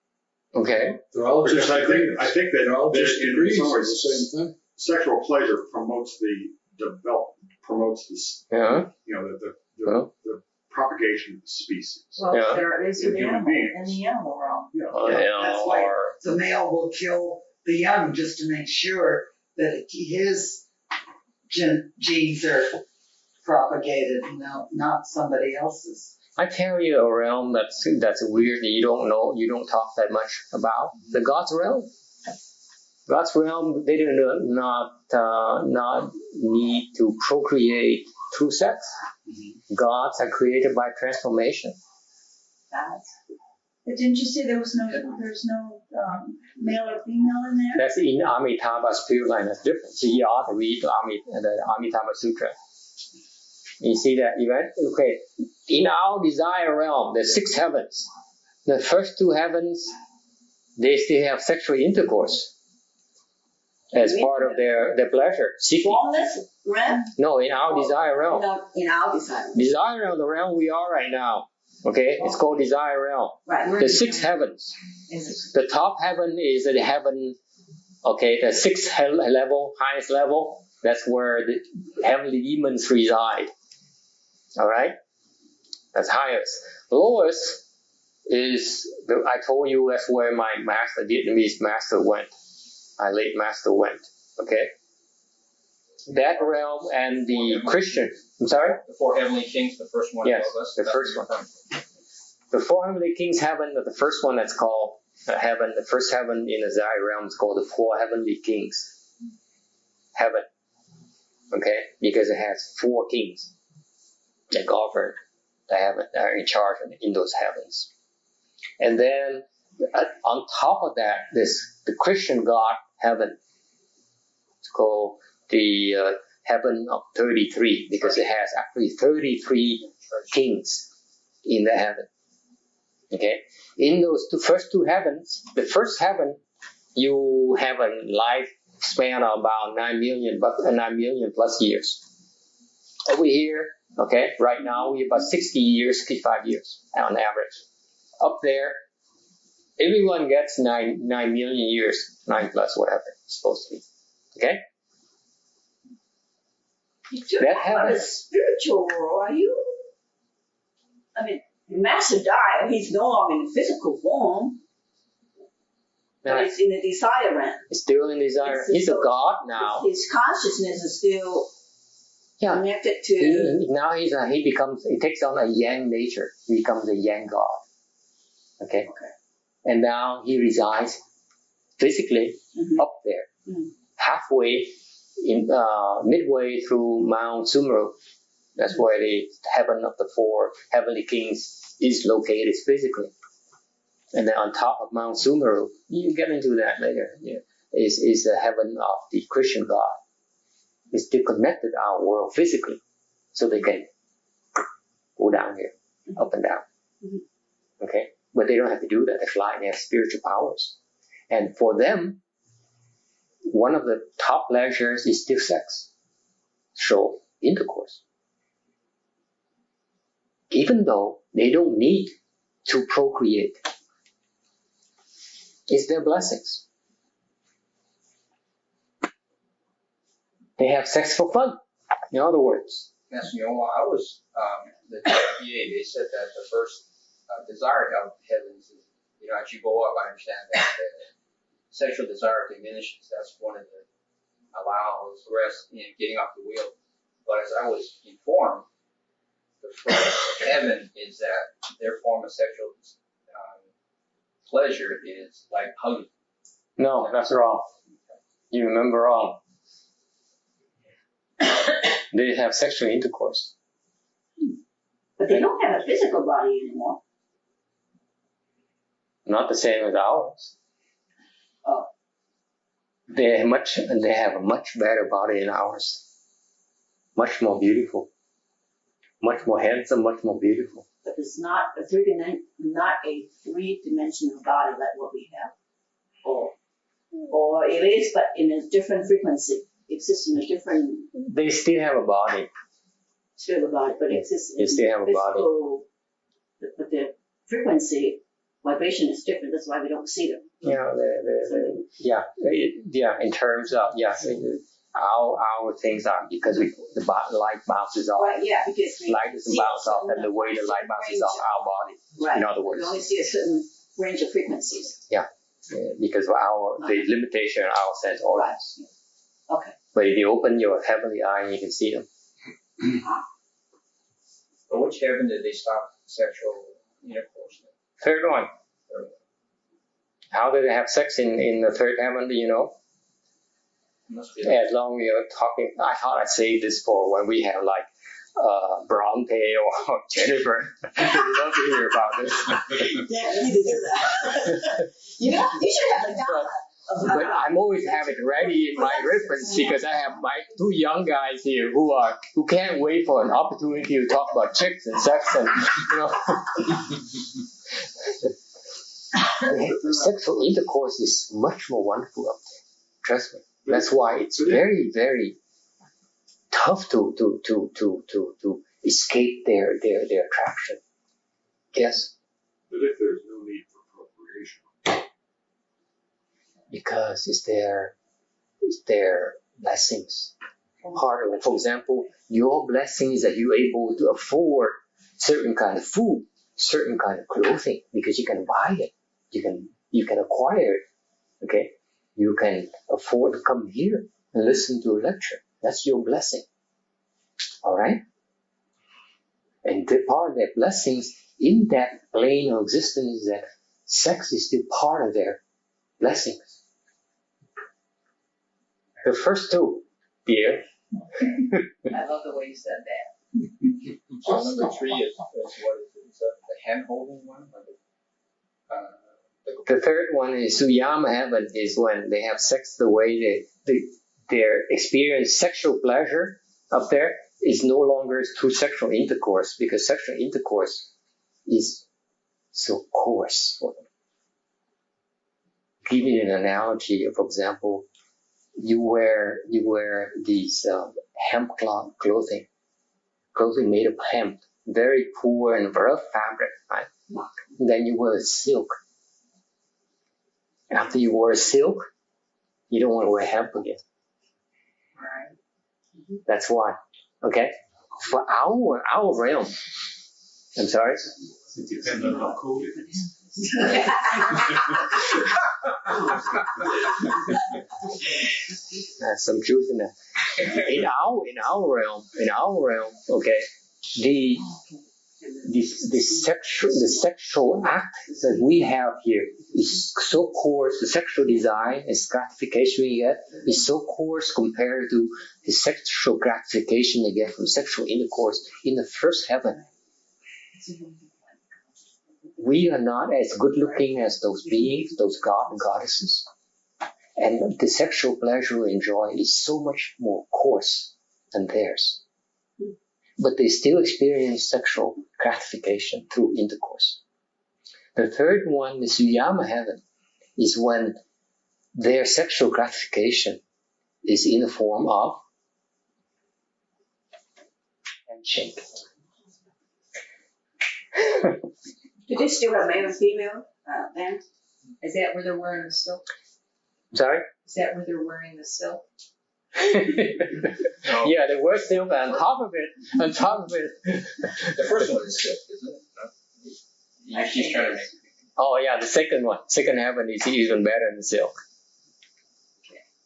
Okay. They're all just Because I degrees. think that They're all that just in degrees some of ways, the same thing. sexual pleasure promotes the development, promotes this, Yeah. the propagation of the species. well, Yeah. there is In an human animal beings. in the animal realm. That's why the male will kill the young just to make sure that his genes are propagated, not somebody else's. I tell you a realm that's weird that you don't know, you don't talk that much about. The God's realm. God's realm, they do not need to procreate through sex. Gods are created by transformation. But didn't you say there's no male or female in there? That's in Amitabha spirit line. That's different. So you ought to read the Amitabha Sutra. You see that event? Okay. In our desire realm, the 6 heavens. The first 2 heavens, they still have sexual intercourse as part of their pleasure. Seeking. Formless realm? No, in our desire realm. In our desire. Desire realm, the realm we are right now. Okay, it's called desire realm. Right. The 6 heavens. The top heaven is the heaven. Okay, the 6th level, highest level. That's where the heavenly demons reside. All right, that's highest. Lowest is I told you that's where my master, Vietnamese master, went. My late master went. Okay, that realm and the Christian. I'm sorry. The 4 heavenly kings, the first one Yes, above us. the that's first what one. you're referring The 4 heavenly kings heaven, the first one that's called heaven, the first heaven in the Zai realm is called the 4 heavenly kings heaven. Okay, because it has 4 kings that govern the heaven, are in charge in those heavens. And then on top of that, the Christian God heaven. It's called the heaven of 33 because it has actually 33 kings in the heaven. Okay, in those first 2 heavens, the first heaven, you have a lifespan of about 9 million plus years. Over here, okay, right now we about 60 years, 65 years on average. Up there, everyone gets 9 million years, 9 plus whatever it's supposed to be. Okay? You're That talking about heaven. a spiritual world, are you? I mean, Master died, he's no longer in physical form, but it's in the desire realm. It's still in desire. He's a god now. His consciousness is still connected to. Now he takes on a yang nature. He becomes a yang god. Okay? And now he resides physically up there, halfway midway through Mount Sumeru. That's where the heaven of the 4 heavenly kings is located physically. And then on top of Mount Sumeru, you get into that later, is the heaven of the Christian God. It's still connected our world physically, so they can go down here, up and down. Okay? But they don't have to do that. They fly and they have spiritual powers. And for them, one of the top pleasures is still sex. So, intercourse. Even though they don't need to procreate. is their blessings. They have sex for fun, in other words. Yes, I was, the GPA, they said that the first desire of heavens is, as you go up, I understand that the sexual desire diminishes. That's one of the allows rest in getting off the wheel. But as I was informed, the first heaven is that their form of sexual pleasure is like hugging. No, that's wrong. You remember wrong. They have sexual intercourse. But they don't have a physical body anymore. Not the same as ours. Oh. They have a much better body than ours. Much more beautiful. Much more handsome, much more beautiful. But it's not a three-dimensional body like what we have. Or it is, but in a different frequency. Exists in a different. They still have a body. Still a body, but exists in They still have a body. But the frequency, vibration is different. That's why we don't see them. In terms of our things are because the light bounces off. Right, yeah, because light doesn't bounce off, and the way the light bounces off our body. Right. In other words, we only see a certain range of frequencies. Because of the limitation of our sense organs. Right. Okay. But if you open your heavenly eye, you can see them. But which heaven did they stop sexual intercourse in? Third one. How do they have sex in the third heaven? Do you know? As long as we are talking, I thought I'd save this for when we have like Bronte or Jennifer. I'd love to hear about this. Yeah, we need to do that. you should have a dialogue. But I'm always have it ready in my reference because I have my two young guys here who can't wait for an opportunity to talk about chicks and sex and Sexual intercourse is much more wonderful up there. Trust me. That's why it's very, very tough to escape their attraction. Yes. But if there's no need for procreation. Because it's their blessings. Part of it. For example, your blessing is that you're able to afford certain kind of food, certain kind of clothing, because you can buy it. You can acquire it. Okay? You can afford to come here and listen to a lecture. That's your blessing. Alright? And the part of their blessings in that plane of existence is that sex is still part of their blessings. The first two, dear. I love the way you said that. So number 3 is what is it? Is that the hand holding one? Or the third one is Suyama heaven, is when they have sex the way they experience sexual pleasure up there is no longer through sexual intercourse, because sexual intercourse is so coarse for them. Give you an analogy. For example, you wear these hemp clothing made of hemp, very poor and rough fabric, right? And then you wear silk. After you wear silk, you don't want to wear hemp again. Right. That's why. Okay? For our realm. I'm sorry? It depends on how cool it is. There's some truth in that. In our realm, okay, the sexual act that we have here is so coarse. The sexual desire and gratification we get is so coarse compared to the sexual gratification they get from sexual intercourse in the first heaven. We are not as good looking as those beings, those god and goddesses. And the sexual pleasure we enjoy is so much more coarse than theirs. But they still experience sexual gratification through intercourse. The third one, the Suyama heaven, is when their sexual gratification is in the form of handshake. Do they still have male and female then? Is that where they're wearing the silk? Sorry? Is that where they're wearing the silk? Yeah, the word silk on top of it. The first one is silk, isn't it? No? She's trying to make. Oh yeah, the second one. Second heaven is even better than silk.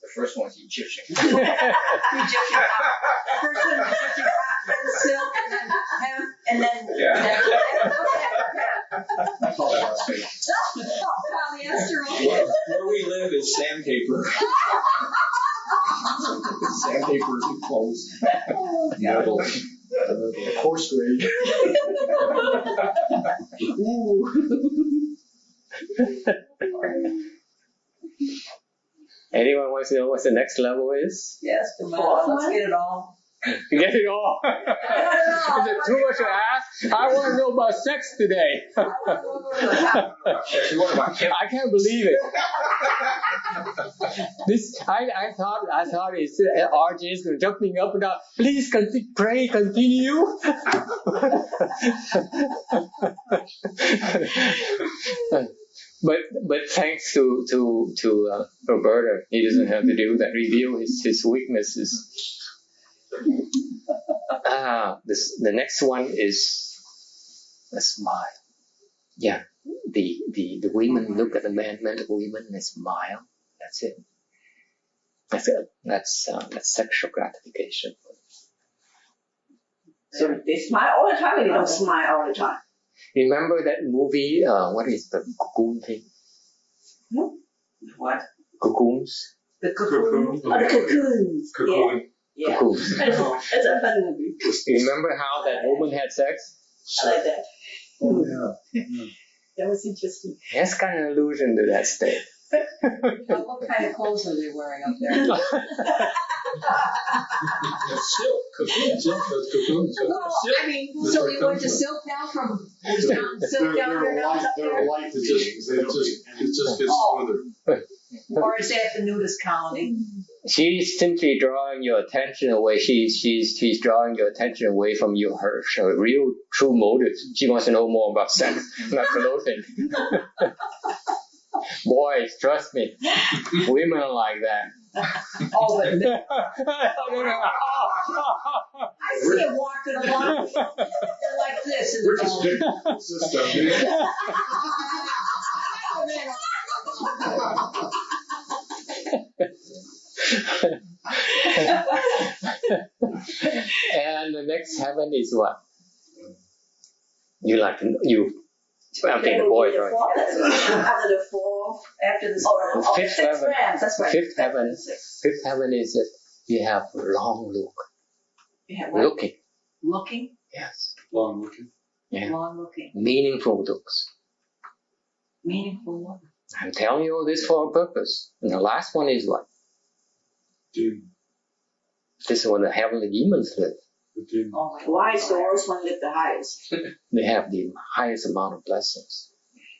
The first one's Egyptian. Egyptian cotton. First one, Egyptian cotton, silk, and then Yeah. That's all that's fake. polyester. Where we live is sandpaper. Sandpaper is clothes. Metal. Coarse grade. Anyone wants to know what the next level is? Yes, come on, let's get it all. You get it all. Is it too much to ask? I want to know about sex today. I can't believe it. I thought it's RJ is jumping up and down. Please pray, continue. But thanks to Roberta, he doesn't have to do that. Reveal his weaknesses. The next one is a smile. Yeah, the women look at the men at the women and smile. That's it. That's sexual gratification. So they smile all the time, and they don't smile all the time. Remember that movie? What is the cocoon thing? What? Cocoons. The cocoon. Oh, the cocoons. Cocoon. Yeah. Cocoons. That's a fun movie. Remember how that woman had sex? I like that. Oh, yeah. That was interesting. That's kind of an allusion to that state. What kind of clothes are they wearing up there? Silk. Cocoons. Silk, that's cocoons. Well, I mean, so we went to silk now from silk down there now up They're there? light It just gets smoother. Or is that the nudist colony? She's simply drawing your attention away. She's drawing your attention away from her real true motive. She wants to know more about sex, not clothing. Boys, trust me, women are like that. Oh, but I see them walking along. They're like this. In We're the just big system. And the next heaven is what? You like to okay, the boys, right? After the fourth, after the Fifth six heaven. grams, that's right. Fifth heaven is that you have long look. Yeah, what? Looking. Looking? Yes. Long looking. Yeah. Long looking. Meaningful looks. Meaningful look. I'm telling you all this for a purpose. And the last one is what? Demon. This is where the heavenly demons live. The demon. Oh my Why is the worst one live the highest? They have the highest amount of blessings.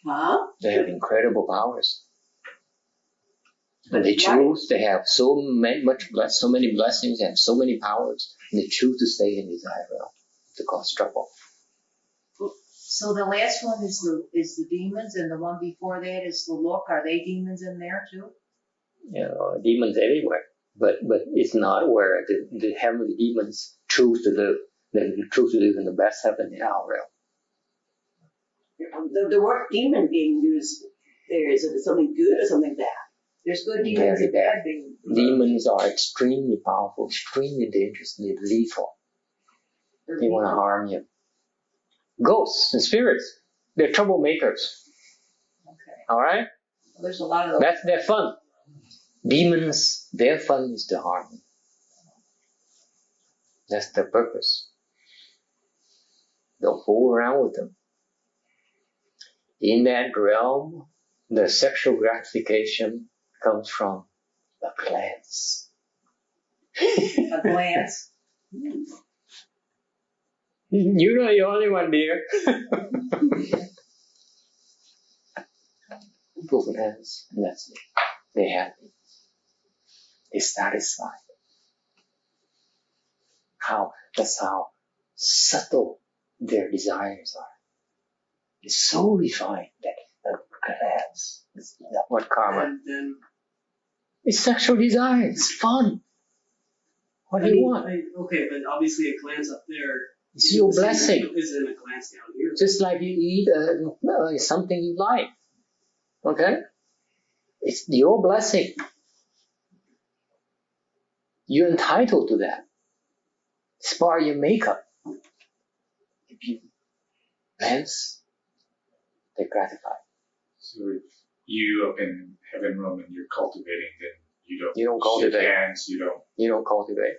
Huh? They have incredible powers. And they choose, they have so many blessings, they have so many powers, and they choose to stay in this high realm to cause trouble. So the last one is the demons, and the one before that is the look. Are they demons in there too? You know, demons everywhere. But it's not where the heavenly demons choose to live. They choose to live in the best heaven in our realm. The word demon being used there, is it something good or something bad? There's good demons Very and bad demons. Demons are extremely powerful, extremely dangerously lethal. They want to harm you. Ghosts and spirits, they're troublemakers. Okay. All right? Well, there's a lot of those. That's their fun. Demons, their fun is to harm you. That's their purpose. Don't fool around with them. In that realm, the sexual gratification comes from a glance. A glance. You're not the only one, dear. People glance, and that's it. They're happy. They're satisfied. That's how subtle their desires are. It's so refined that glance. What karma? And then It's sexual desire. It's fun. What do you want? Okay, but obviously a glance up there It's your blessing. isn't a glance down here. Just like you eat something you like. Okay? It's your blessing. You're entitled to that. It's part of your makeup. If you glance, they're gratified. So if you up in heaven realm and you're cultivating, then You don't cultivate. shake hands, you don't cultivate.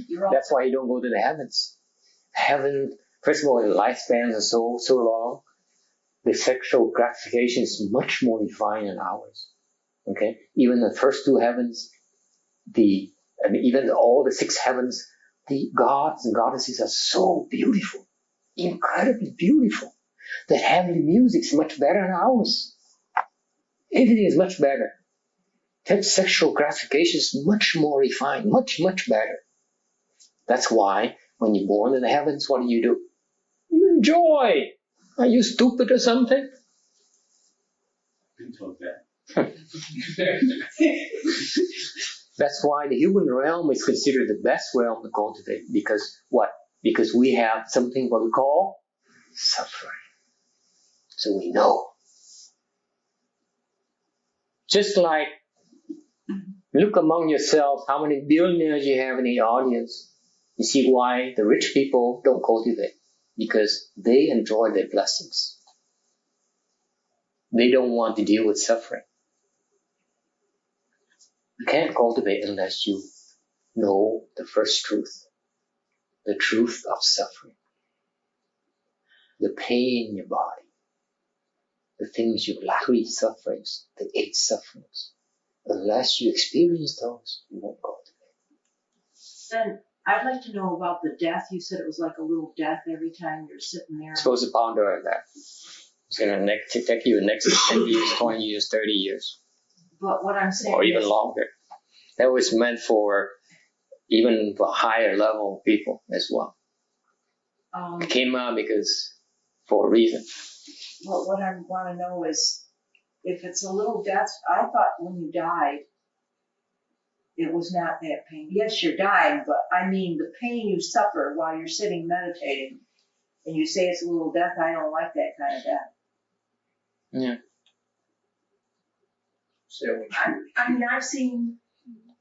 You're all, That's why you don't go to the heavens. Heaven, first of all, the lifespans are so long. The sexual gratification is much more refined than ours. Okay? Even the first two heavens, even all the 6 heavens, the gods and goddesses are so beautiful, incredibly beautiful. The heavenly music is much better than ours. Everything is much better. That sexual gratification is much more refined, much, much better. That's why when you're born in the heavens, what do? You enjoy. Are you stupid or something? been told that. That's why the human realm is considered the best realm to cultivate. Because what? Because we have something what we call suffering. So we know. Just like, look among yourselves how many billionaires you have in the audience. You see why the rich people don't cultivate. Because they enjoy their blessings. They don't want to deal with suffering. You can't cultivate unless you know the first truth. The truth of suffering. The pain in your body. The things you lack, 3 sufferings, the 8 sufferings. Unless you experience those, you won't cultivate. then I'd like to know about the death. You said it was like a little death every time you're sitting there. You're supposed to ponder on that. It's going to take you the next 10 years, 20 years, 30 years. But what I'm saying Or even is, longer. That was meant for even for higher level people as well. It came out for a reason. well, what I want to know is, if it's a little death, I thought when you died, it was not that pain. Yes, you're dying, but I mean the pain you suffer while you're sitting meditating, and you say it's a little death. I don't like that kind of death. Yeah. So I mean, I've seen.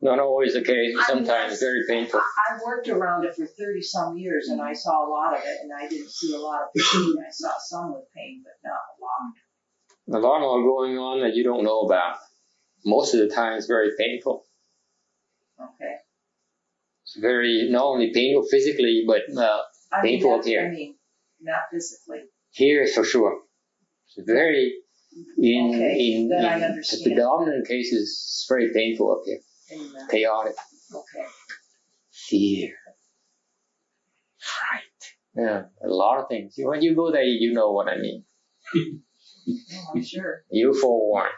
Not always the case. Sometimes very painful. I worked around it for 30 some years, and I saw a lot of it, and I didn't see a lot of pain. I saw some with pain, but not a lot. A lot more going on that you don't know about. Most of the time it's very painful. Okay. It's very, not only painful physically, but painful here. I mean, not physically. Here for sure. It's very, in then I the understand. predominant cases, it's very painful up here. Amen. Chaotic. Okay. Fear. Fright. Yeah, a lot of things. When you go there, you know what I mean. Oh, I'm sure. You forewarned.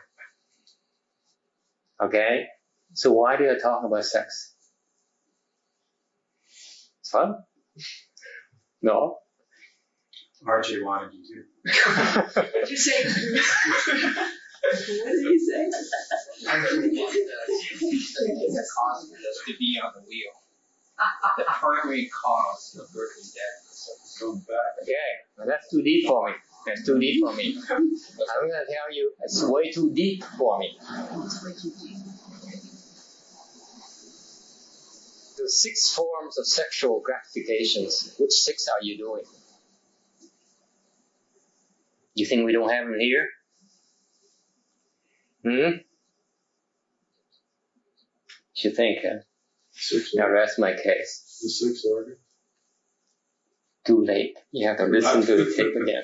Okay? So why do I talk about sex? It's fun? No? RJ wanted you to. What did you say? What did you say? the cause is to be on the wheel. The primary cause of birth and death. Come back. Okay, well, that's too deep for me. That's too deep for me. I'm going to tell you, it's way too deep for me. The 6 forms of sexual gratifications, which 6 are you doing? You think we don't have them here? You think, huh? 6 Now that's my case. The 6 organs. Too late. You have to listen to the tape again.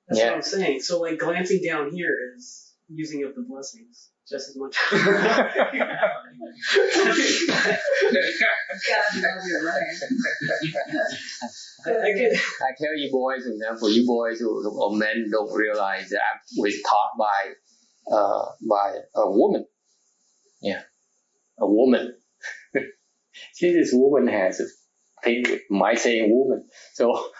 That's Yeah. what I'm saying. So like glancing down here is using up the blessings just as much. You gotta love your right. I tell you boys, for example, you boys or men don't realize that I was taught by a woman. Yeah, a woman. See, this woman has a thing with my saying woman. So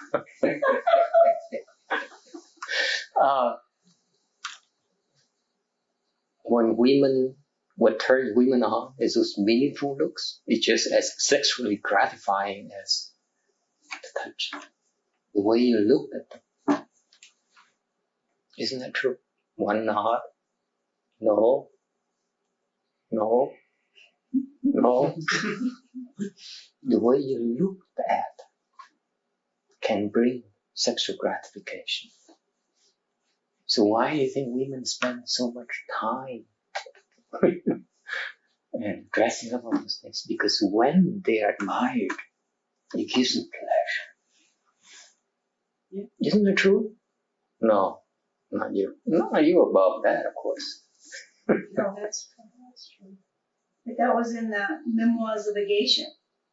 What turns women on is those meaningful looks. It's just as sexually gratifying as the touch. The way you look at them. Isn't that true? One nod? No. The way you look at can bring sexual gratification. So why do you think women spend so much time and dressing up on those things? Because when they are admired, it gives them pleasure. Isn't it true? No, not you. No, you above that, of course. No, that's true. But that was in the Memoirs of a Geisha.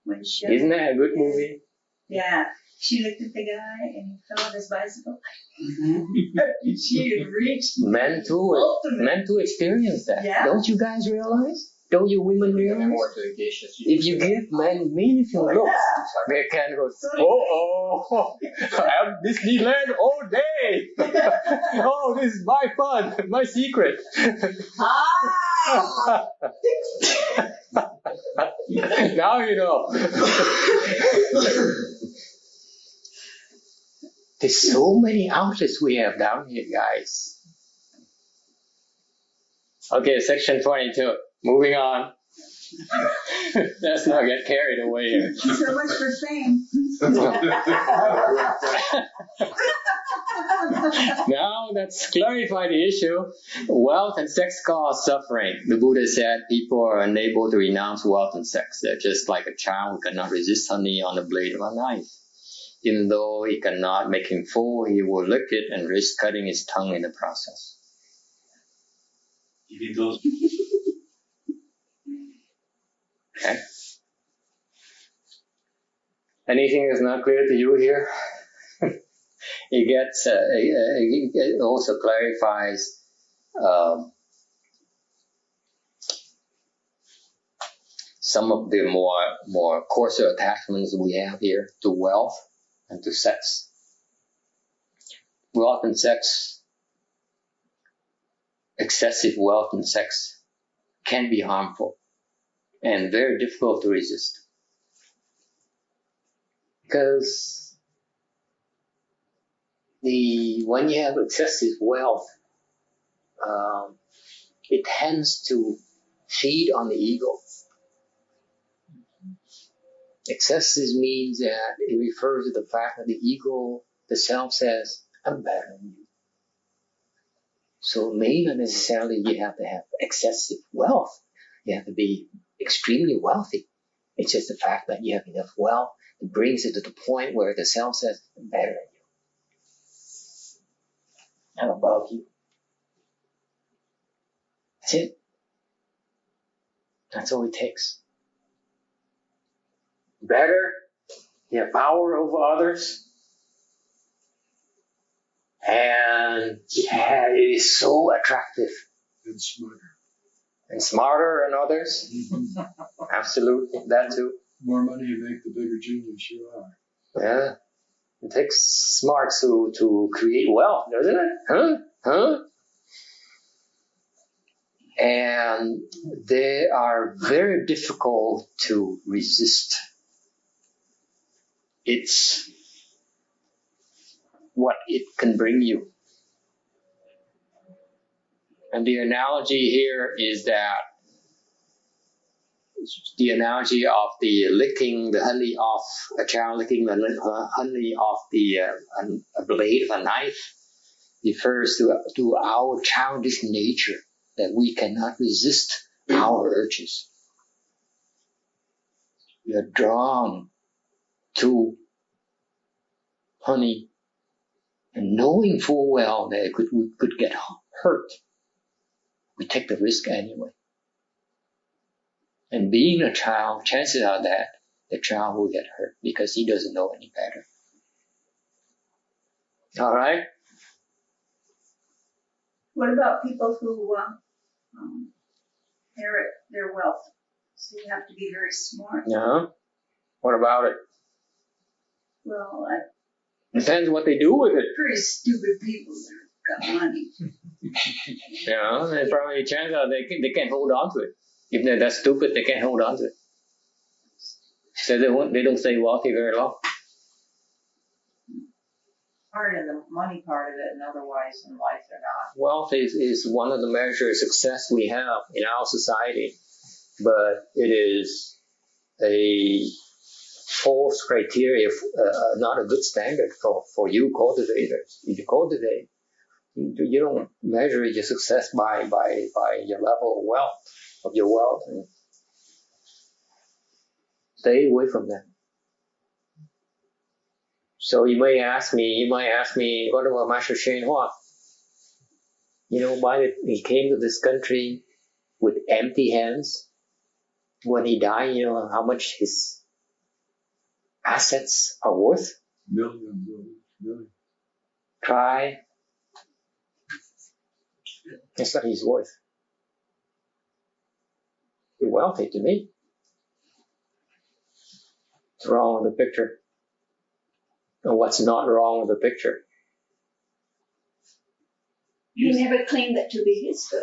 When she, Isn't that a good movie? Yeah. She looked at the guy and he fell off his bicycle. She had reached Men too experience that. Yeah. Don't you guys realize? Don't you women realize? More to the geishas. If you give men meaningful looks, they can go, I'm Disneyland all day. Oh, this is my fun, my secret. Now you know. There's so many outlets we have down here, guys. Okay, section 22. Moving on. Let's not get carried away here. So much for fame. Now let's clarify the issue. Wealth and sex cause suffering. The Buddha said people are unable to renounce wealth and sex. They're just like a child who cannot resist honey on the blade of a knife. Even though he cannot make him full, he will lick it and risk cutting his tongue in the process. Even those. Okay. Anything that's not clear to you here? It also clarifies some of the more coarser attachments we have here to wealth and to sex. Wealth and sex, excessive wealth and sex can be harmful and very difficult to resist. Because when you have excessive wealth, it tends to feed on the ego. Excessive means that it refers to the fact that the ego, the self says, I'm better than you. So maybe not necessarily you have to have excessive wealth. You have to be extremely wealthy. It's just the fact that you have enough wealth that brings it to the point where the self says, I'm better than you. I'm above you. That's it. That's all it takes. Better, you have power over others, and it is so attractive. And smarter. And smarter than others. Absolutely, that too. More money you make, the bigger genius you are. Yeah. It takes smarts to create wealth, doesn't it? Huh? And they are very difficult to resist. It's what it can bring you. And the analogy here is that the analogy of the licking the honey off, a child licking the honey off a blade of a knife refers to our childish nature, that we cannot resist our urges. We are drawn to honey, and knowing full well that we could get hurt, we take the risk anyway. And being a child, chances are that the child will get hurt because he doesn't know any better. All right? What about people who inherit their wealth? So you have to be very smart. Yeah. What about it? Well, Depends what they do with it. pretty stupid people that got money. And probably chances are they can hold on to it. If they're that stupid, they can't hold on to it. So they don't stay wealthy very long. Part of the money part of it, and otherwise in life they're not. Wealth is one of the measures of success we have in our society, but it is a false criteria, not a good standard for you cultivators. If you cultivate, you don't measure your success by your level of your wealth, and stay away from that. So you might ask me, what about Master Shen Hua? Why he came to this country with empty hands? When he died, how much his assets are worth? Million. Try. That's what he's worth. You're wealthy to me. What's wrong with the picture? And what's not wrong with the picture? He never claimed that to be his though.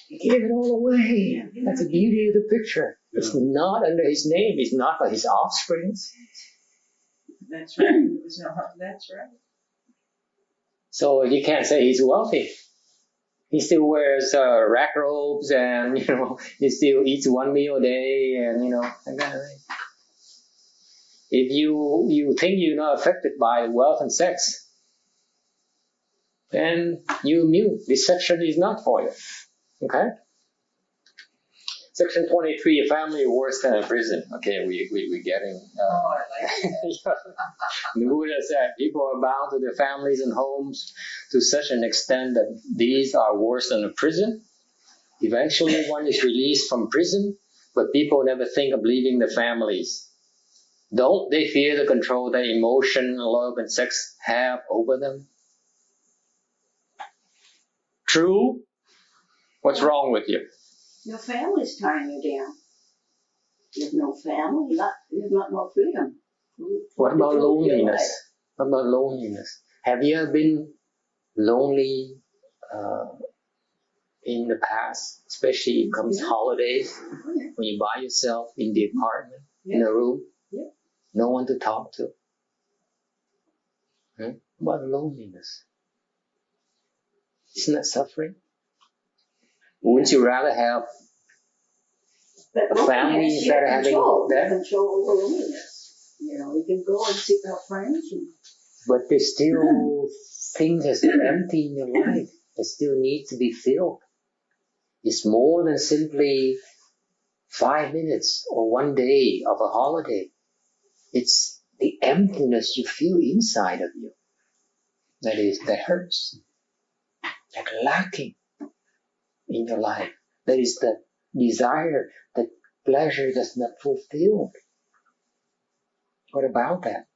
He gave it all away. That's the beauty of the picture. Yeah. It's not under his name. It's not by his offsprings. That's right. That's right. So you can't say he's wealthy. He still wears rack robes, and he still eats one meal a day, and that kind of thing. If you think you're not affected by wealth and sex, then you're immune. This section is not for you. Okay? Section 23, a family worse than a prison. Okay, we're getting... I like that. The Buddha said people are bound to their families and homes to such an extent that these are worse than a prison. Eventually one is released from prison, but people never think of leaving their families. Don't they fear the control that emotion, love, and sex have over them? True? What's wrong with you? Your family's tying you down. You have no family, you have not no freedom. What about loneliness? What about loneliness? Have you ever been lonely in the past, especially when it comes holidays, when you're by yourself in the apartment, in a room? No one to talk to. What about loneliness? Isn't that suffering? Wouldn't you rather have a family instead of having that? Control over loneliness. You can go and seek out friends. But there's still things that's empty in your life that still need to be filled. It's more than simply 5 minutes or 1 day of a holiday. It's the emptiness you feel inside of you that hurts, that lacking in your life. That is the desire, that pleasure that's not fulfilled. What about that?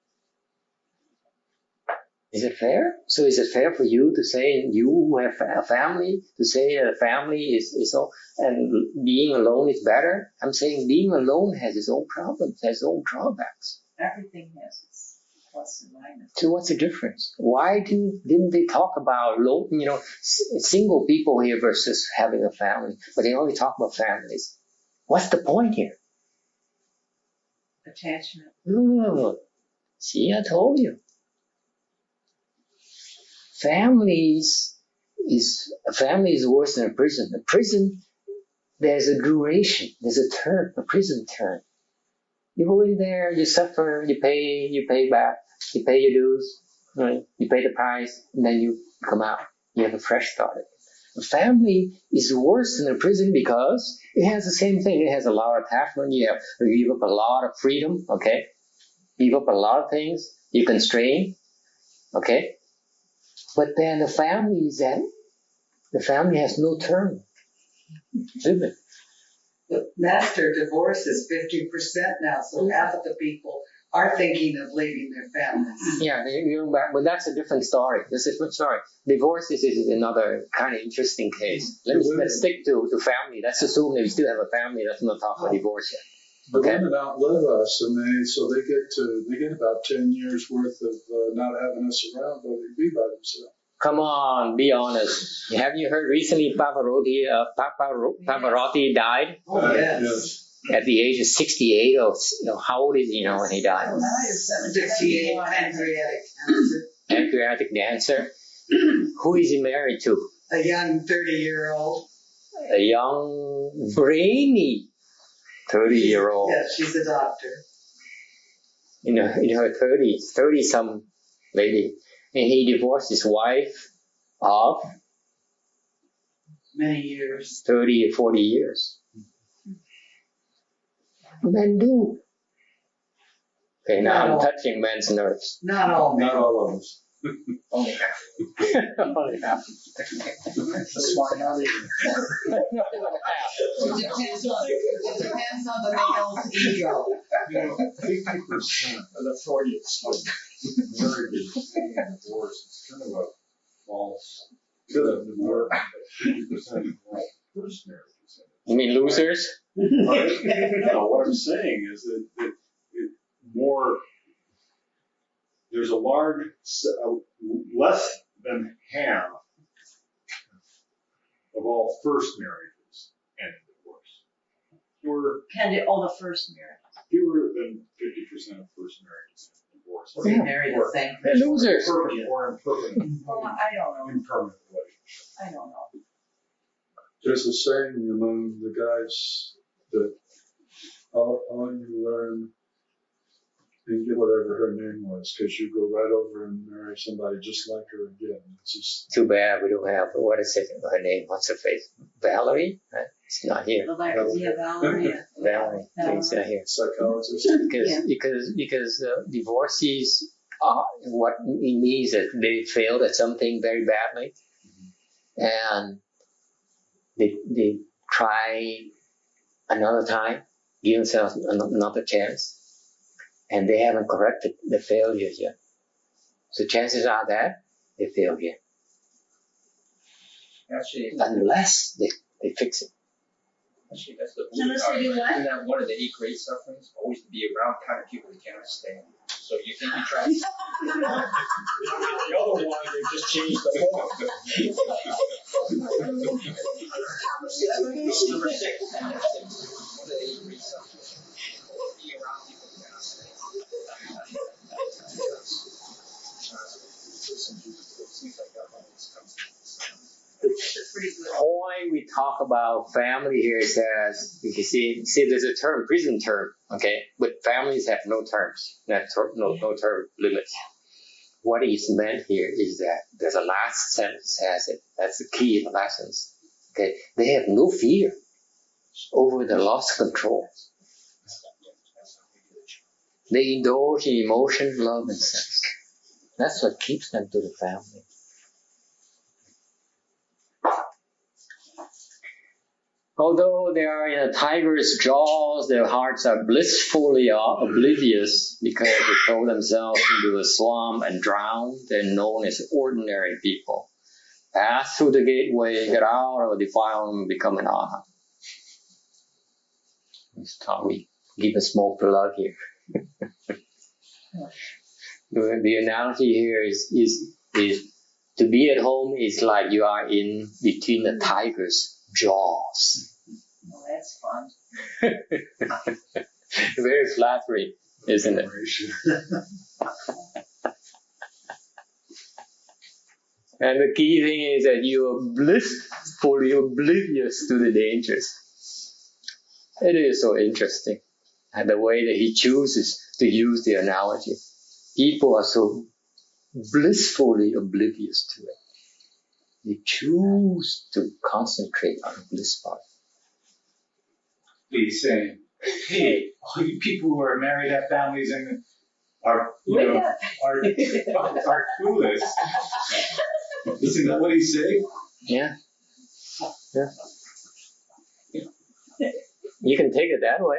Is it fair? So is it fair for you to say, you who have a family, to say a family is all, and being alone is better? I'm saying being alone has its own problems, has its own drawbacks. Everything has its plus and minus. So what's the difference? Why didn't they talk about single people here versus having a family? But they only talk about families. What's the point here? Attachment. No. See, I told you. A family is worse than a prison. A prison, there's a duration, there's a term, a prison term. You go in there, you suffer, you pay back, you pay your dues, right? You pay the price, and then you come out. You have a fresh start. A family is worse than a prison because it has the same thing. It has a lot of attachment. You give up a lot of freedom, okay? Give up a lot of things. You constrain, okay? But then the family has no term. Limit. The master divorce is 50% now, so half of the people are thinking of leaving their families. Yeah, but that's a different story. This is a different story. Divorce is another kind of interesting case. Let's stick to family. Let's assume that we still have a family. Let's not talk about divorce yet. The Okay. women outlive us, and they get about 10 years worth of not having us around, but they be by themselves. Come on, be honest. Have you heard recently Pavarotti died Oh, yes. at the age of 68 or how old is he when he died? 68, pancreatic cancer. Pancreatic cancer. Who is he married to? A young 30-year-old. A young, brainy 30-year-old. Yeah, she's a doctor. In her 30s, 30-some lady. And he divorced his wife of Many years. 30 or 40 years. Men do. Okay, now I'm touching men's nerves. Not all men. Not all of us. Only half. Only half. Smart enough. It depends on the male's ego. 50% of the 40s of marriages and divorce is kind of a false. More 50% of first marriages. You mean losers? No, what I'm saying is that there's a large, less than half of all first marriages end in divorce. The first marriage. Fewer than 50% of first marriages end in divorce. They marry the same They're losers. Permanent or impermanent, Well, I don't know. impermanent relationship. I don't know. There's a saying among the guys that all you learn and get whatever her name was, because you go right over and marry somebody just like her again. It's just Too bad we don't have, what is it, her name, what's her face? Valerie? It's not here. Valerie. Valerie, it's not here. psychologist. Because divorcees, what it means that they failed at something very badly, and they try another time, give themselves another chance, and they haven't corrected the failures yet. So chances are that they fail again, Actually, unless they fix it. actually, that's the Unless they do what? Isn't that one of the 8 great sufferings? Always to be around kind of people you cannot stand. So you think you try. The other one, they just changed the form. Number 6. One of the 8 great sufferings. Always be around people you cannot stand. Point we talk about family here says, you can see there's a term, prison term, okay, but families have no terms, no term limits. What is meant here is that there's a last sentence has it. That's the key in the last sentence. Okay, they have no fear over the loss of control. They indulge in emotion, love, and sex. That's what keeps them to the family. Although they are in a tiger's jaws, their hearts are blissfully oblivious because they throw themselves into a swamp and drown. They're known as ordinary people. Pass through the gateway, get out of the defilement, and become an arhat. We give a small plug here. The analogy here is to be at home is like you are in between the tiger's jaws. Well, that's fun. Very flattering, isn't it? And the key thing is that you are blissfully oblivious to the dangers. It is so interesting, and the way that he chooses to use the analogy. People are so blissfully oblivious to it. They choose to concentrate on the bliss part. He's saying, hey, all you people who are married, have families, and are clueless. Isn't that what he's saying? Yeah. You can take it that way.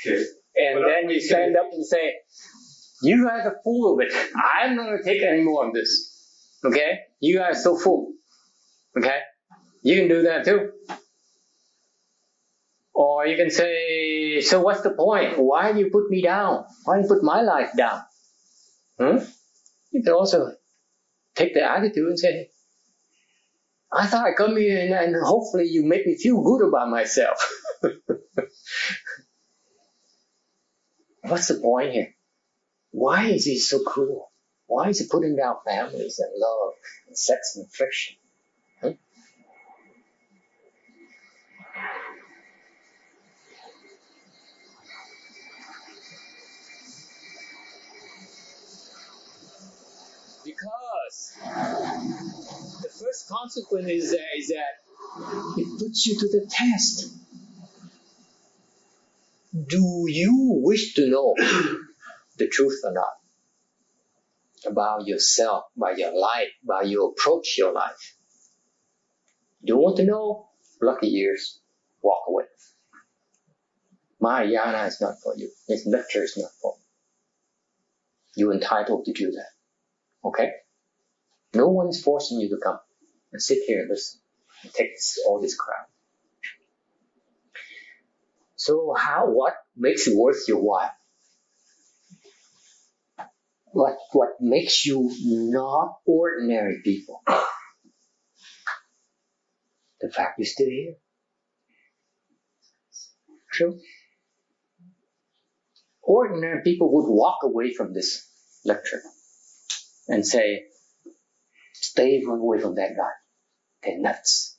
Okay. And then you stand up and say, you guys are full of it. I'm not going to take any more of this. Okay? You guys are so full. Okay? You can do that too. Or you can say, so what's the point? Why do you put me down? Why do you put my life down? You can also take the attitude and say, I thought I come here and hopefully you make me feel good about myself. What's the point here? Why is it so cruel? Why is it putting down families and love and sex and affection? Because the first consequence is that it puts you to the test. Do you wish to know the truth or not? About yourself, about your life, about your approach your life. You don't want to know? Lucky years. Walk away. Mahayana is not for you. This lecture is not for you. You're entitled to do that. Okay? No one is forcing you to come and sit here and listen and take all this crap. So what makes it worth your while? What makes you not ordinary people? The fact you're still here. True. Ordinary people would walk away from this lecture and say, stay away from that guy. They're nuts.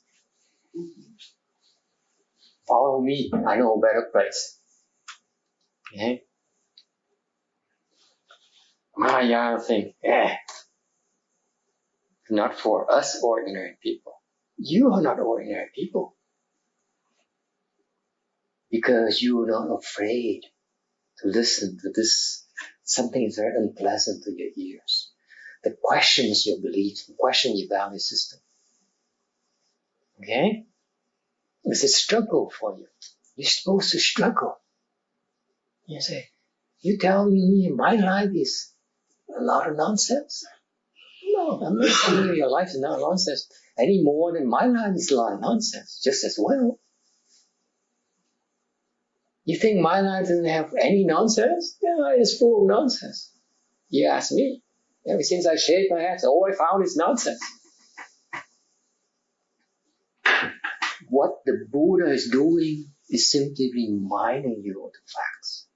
Follow me. I know a better place. Okay? Mahayana thing, not for us ordinary people. You are not ordinary people. Because you are not afraid to listen to this. Something is very unpleasant to your ears. That questions your beliefs, questions your value system. Okay? It's a struggle for you. You're supposed to struggle. You say, you telling me my life is a lot of nonsense? No, I'm not telling you your life is not nonsense any more than my life is a lot of nonsense, just as well. You think my life doesn't have any nonsense? Yeah, it's full of nonsense. You ask me. Ever since I shaved my head, all I found is nonsense. What the Buddha is doing is simply reminding you of the facts.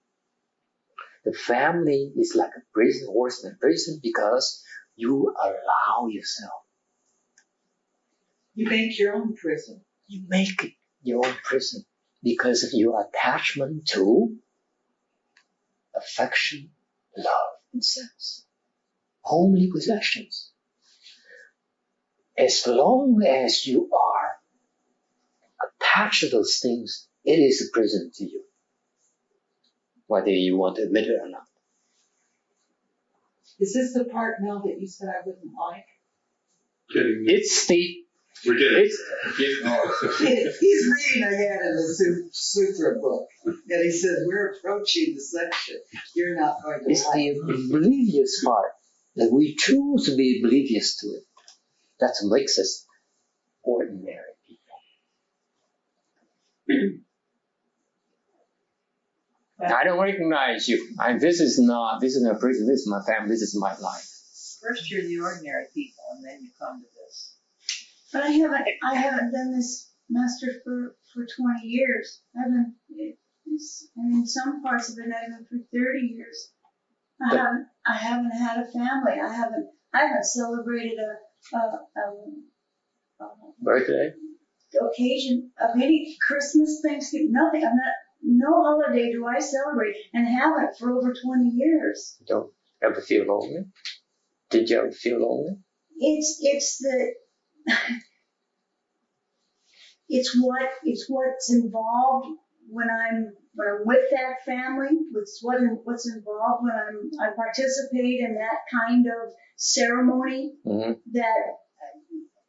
The family is like a prison, worse than prison, because you allow yourself. You make your own prison. You make it your own prison because of your attachment to affection, love, and sex. Homely possessions. As long as you are attached to those things, it is a prison to you. Whether you want to admit it or not. Is this the part now that you said I wouldn't like? It's the... We're getting He's reading again in the Sutra book, and he said, we're approaching the section you're not going to It's like. the oblivious part, that we choose to be oblivious to it. That makes us ordinary people. I don't recognize you. This is not a prison, this is my family, this is my life. First you're the ordinary people, and then you come to this. But I haven't done this, Master, for 20 years. In some parts of it, not even for 30 years. I haven't had a family. I haven't celebrated a Birthday? occasion of any Christmas, Thanksgiving, nothing. No holiday do I celebrate, and haven't for over 20 years. Don't ever feel lonely? Did you ever feel lonely? It's what's involved when I'm with that family. What's involved when I participate in that kind of ceremony. Mm-hmm. That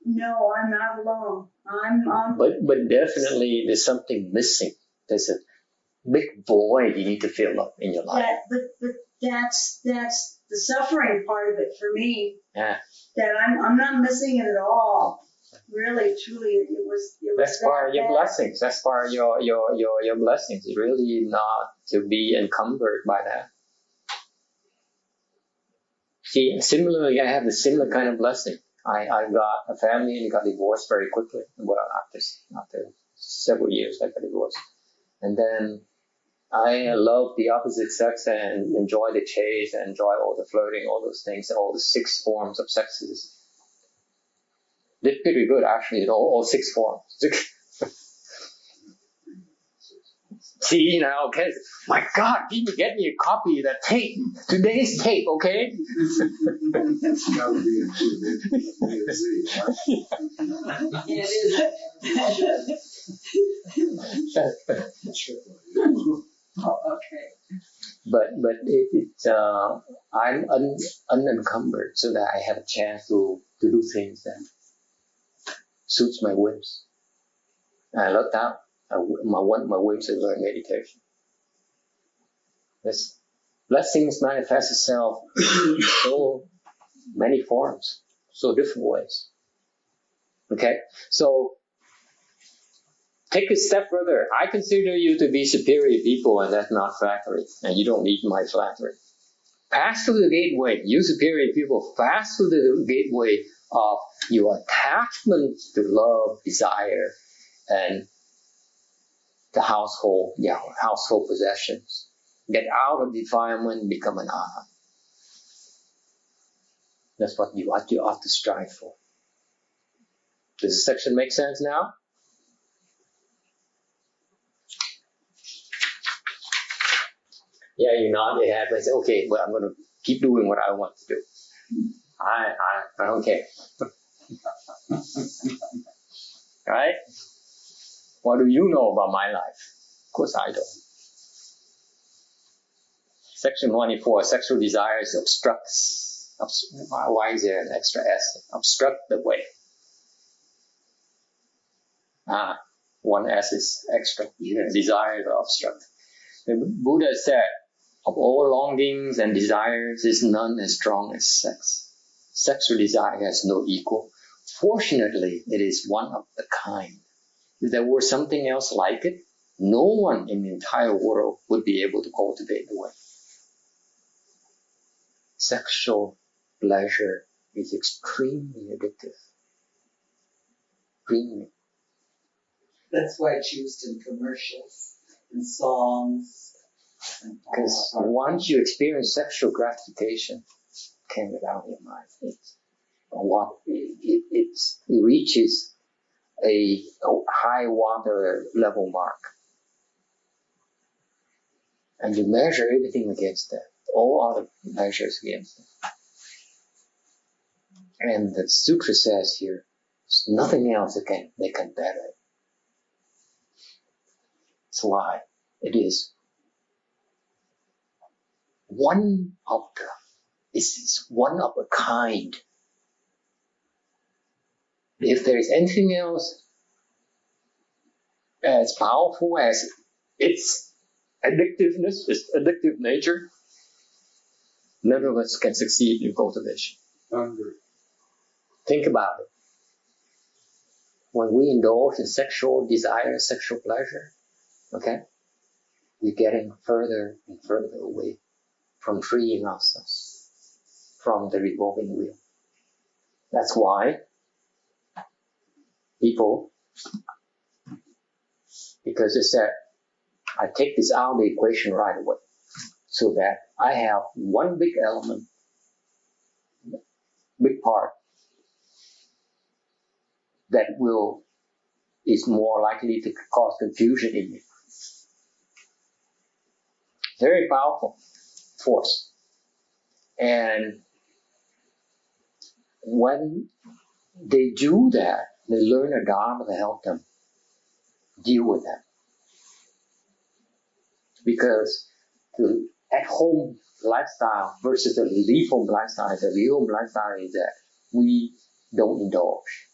no, I'm not alone. But definitely there's something missing. There's a big void you need to fill up in your life. But that's the suffering part of it for me. Yeah. That I'm not missing it at all. Really, truly, it was. That's part of your blessings. That's part of your blessings. It's really not to be encumbered by that. See, similarly, I have a similar kind of blessing. I got a family and got divorced very quickly. Well, after several years, I got divorced. And then I love the opposite sex and enjoy the chase and enjoy all the flirting, all those things, all the 6 forms of sexes. Did pretty good, actually, in all 6 forms. See, now, okay, my God, people get me a copy of that tape, today's tape, okay? It's gotta be in Z, right? It is. Oh, okay. But I'm unencumbered so that I have a chance to do things that suits my whims. And I love that. One of my whims is learn meditation. This blessings manifest itself in so many forms, so different ways. Okay, so take a step further. I consider you to be superior people, and that's not flattery, and you don't need my flattery. Pass through the gateway. You superior people, pass through the gateway of your attachment to love, desire, and the household possessions. Get out of defilement, become an arhat. That's what you ought to strive for. Does this section make sense now? Yeah, you nod your head and say, okay, well, I'm going to keep doing what I want to do. I don't care. Right? What do you know about my life? Of course I don't. Section 24, sexual desires obstructs. Why is there an extra S? Obstruct the way. One S is extra. Desire to obstruct. The Buddha said, of all longings and desires is none as strong as sex. Sexual desire has no equal. Fortunately, it is one of a kind. If there were something else like it, no one in the entire world would be able to cultivate the way. Sexual pleasure is extremely addictive. Extremely. That's why it's used in commercials and songs. Because once you experience sexual gratification, can't get out of your mind. It reaches a high water level mark. And you measure everything against that. All other measures against it. And the Sutra says here, there's nothing else that can better it. That's why it is one of a kind. If there is anything else as powerful as its addictiveness, its addictive nature, none of us can succeed in cultivation. Hungry. Think about it. When we indulge in sexual desire, sexual pleasure, okay, we're getting further and further away from freeing ourselves from the revolving wheel. That's why people, because they said, I take this out of the equation right away, so that I have one big element, big part, that is more likely to cause confusion in me. Very powerful force. And when they do that, they learn a Dharma to help them deal with that. Because the at-home lifestyle versus the leave-home lifestyle is that we don't indulge.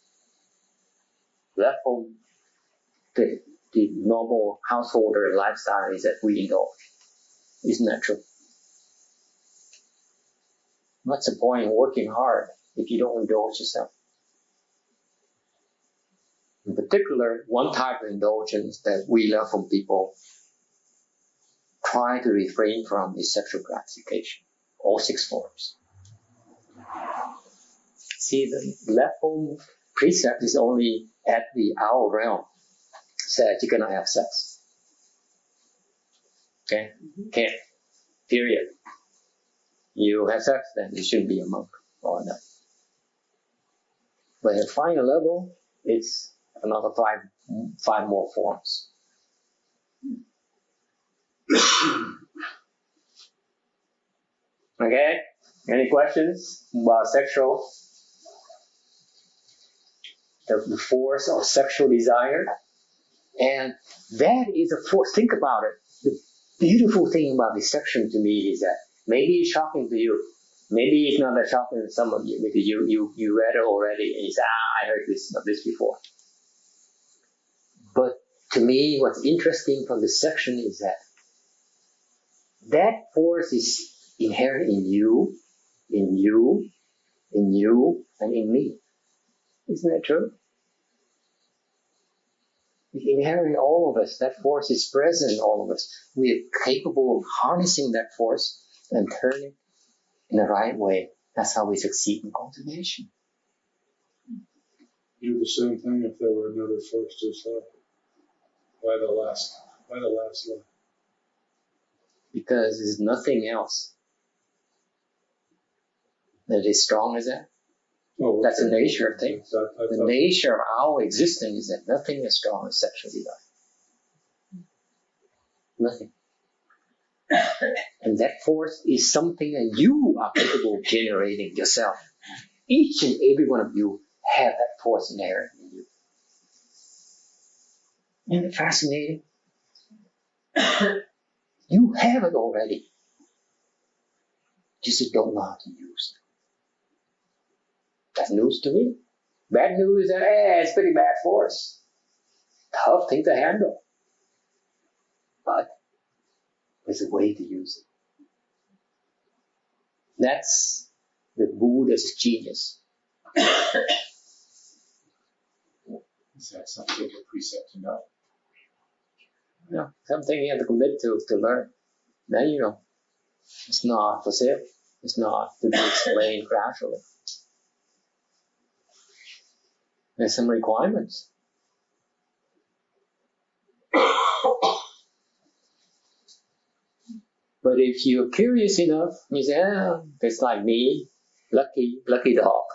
Left home, the normal householder lifestyle is that we indulge. Isn't that true? What's the point in working hard if you don't indulge yourself? In particular, one type of indulgence that we learn from people try to refrain from is sexual gratification, all 6 forms. See, the level precept is only at the our realm. Said you cannot have sex. Okay? Can't. Period. You have sex, then you shouldn't be a monk or not. But at final level, it's another five more forms. Okay? Any questions about sexual? The force of sexual desire? And that is a force. Think about it. The beautiful thing about this section to me is that maybe it's shocking to you. Maybe it's not that shocking to some of you because you read it already and you say, I heard this before. But to me, what's interesting from this section is that force is inherent in you, and in me. Isn't that true? It's inherent in all of us. That force is present in all of us. We are capable of harnessing that force and turning in the right way. That's how we succeed in cultivation. Do the same thing if there were another force to stop. Why the last law? Because there's nothing else that is strong as that. Oh, okay. That's the nature of things. The thought nature of our existence is that nothing is strong as sexual desire. Nothing. And that force is something that you are capable of generating yourself. Each and every one of you have that force inherent in you. Isn't it fascinating? You have it already. Just don't know how to use it. That's news to me. Bad news is that it's pretty bad force. Tough thing to handle. But there's a way to use it. That's the Buddha's genius. Is that something a precept to know? No, something you have to commit to learn. Then you know. It's not for sale. It's not to be explained gradually. There's some requirements. But if you're curious enough, you say, it's like me, lucky dog.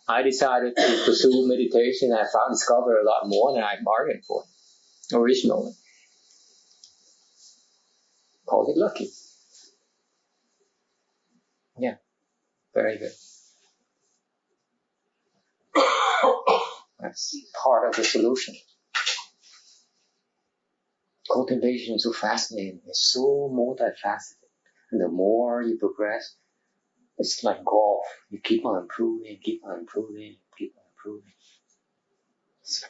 I decided to pursue meditation and I discovered a lot more than I bargained for originally. Called it lucky. Yeah, very good. That's part of the solution. Cultivation is so fascinating. It's so multifaceted. And the more you progress, it's like golf. You keep on improving.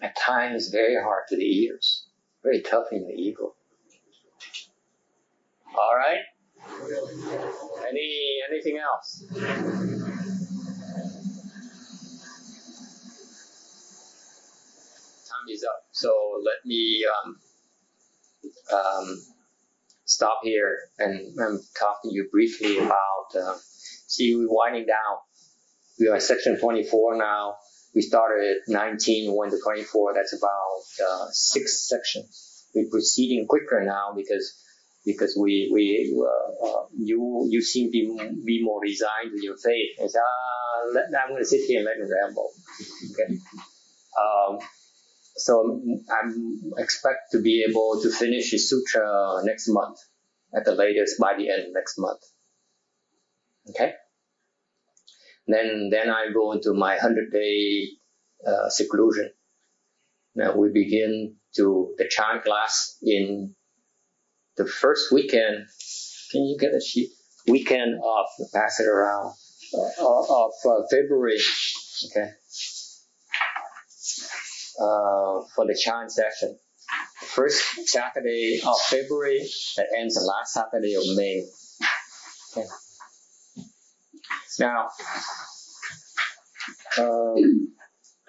At times, it's very hard to the ears. Very tough in the ego. All right? Anything else? Time is up. So let me stop here and talk to you briefly about, we're winding down. We are at section 24 now. We started at 19, went to 24. That's about 6 sections. We're proceeding quicker now because you seem to be more resigned to your faith. It's, I'm going to sit here and let me ramble. Okay. So I expect to be able to finish the sutra next month, at the latest by the end of next month. Okay. Then I go into my 100-day seclusion. Now we begin the chant class in the first weekend. Can you get a sheet? Weekend of, pass it around, of February. Okay. For the chant session. The first Saturday of February, that ends the last Saturday of May. Okay. Now,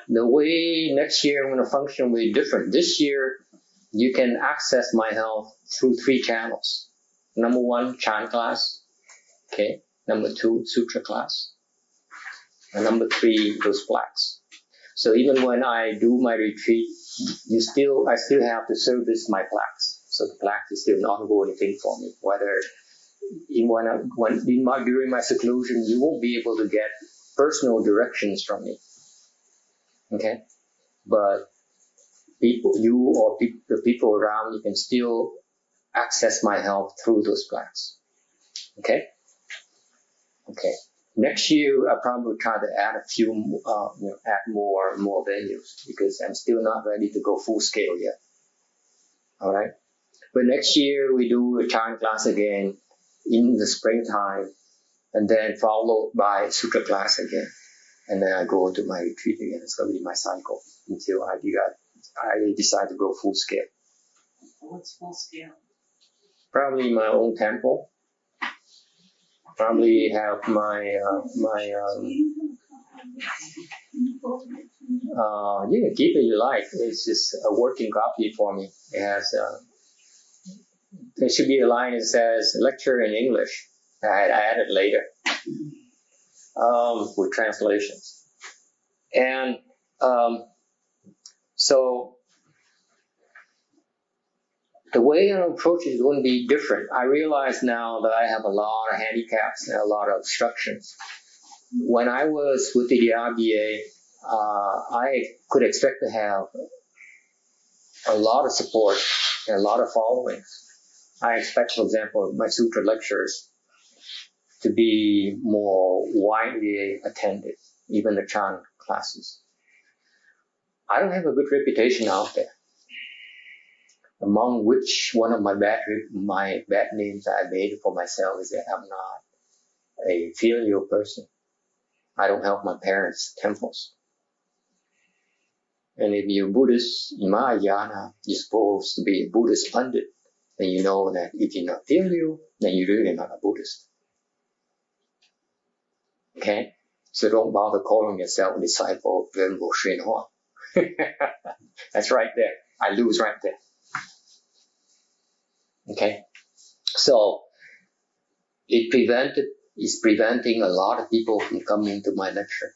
the way next year I'm going to function will be different. This year, you can access my health through 3 channels. Number 1, chant class. Okay. Number 2, sutra class. And number 3, those plaques. So even when I do my retreat, I still have to service my plaques. So the plaque is still an ongoing thing for me. Whether during my seclusion, you won't be able to get personal directions from me. Okay, but the people around you can still access my help through those plaques. Okay. Next year, I'll probably try to add a few, add more venues because I'm still not ready to go full scale yet. All right. But next year we do a chant class again in the springtime, and then followed by Sutra class again, and then I go to my retreat again. It's gonna be my cycle until I decide to go full scale. What's full scale? Probably my own temple. Probably have you can keep it you like. It's just a working copy for me. It has there should be a line that says lecture in English. I added later with translations. And so the way I approach it is going to be different. I realize now that I have a lot of handicaps and a lot of obstructions. When I was with the RBA, I could expect to have a lot of support and a lot of followings. I expect, for example, my Sutra lectures to be more widely attended, even the chant classes. I don't have a good reputation out there. Among which one of my bad names I made for myself is that I'm not a filial person. I don't help my parents' temples. And if you're Buddhist, in Mahayana, you're supposed to be a Buddhist pundit. Then you know that if you're not filial, then you're really not a Buddhist. Okay? So don't bother calling yourself a disciple of Venerable Shinhua. That's right there. I lose right there. Okay? So it's preventing a lot of people from coming to my lecture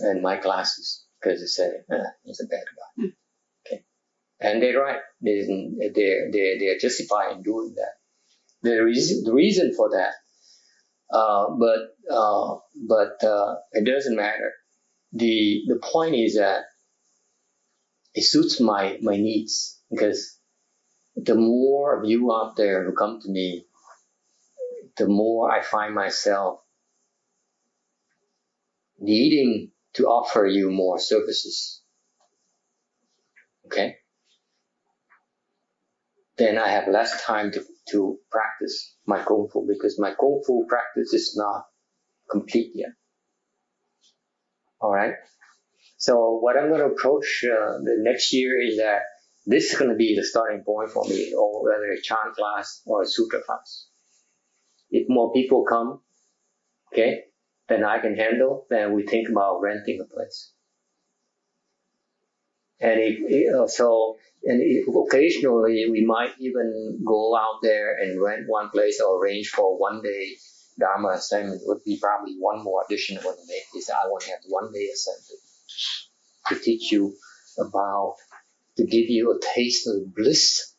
and my classes because they say, he's a bad guy. Okay? And they're right. They're justified in doing that. There is the reason for that. But it doesn't matter. The point is that it suits my needs because the more of you out there who come to me, the more I find myself needing to offer you more services. Okay? Then I have less time to practice my Kung Fu because my Kung Fu practice is not complete yet. All right? So what I'm going to approach the next year is that this is going to be the starting point for me, or whether a chant class or a sutra class. If more people come, okay, then I can handle, then we think about renting a place. And occasionally we might even go out there and rent one place or arrange for 1 day Dharma assignment. Would be probably one more addition I want to make is I want to have 1 day assignment to teach you about, to give you a taste of the bliss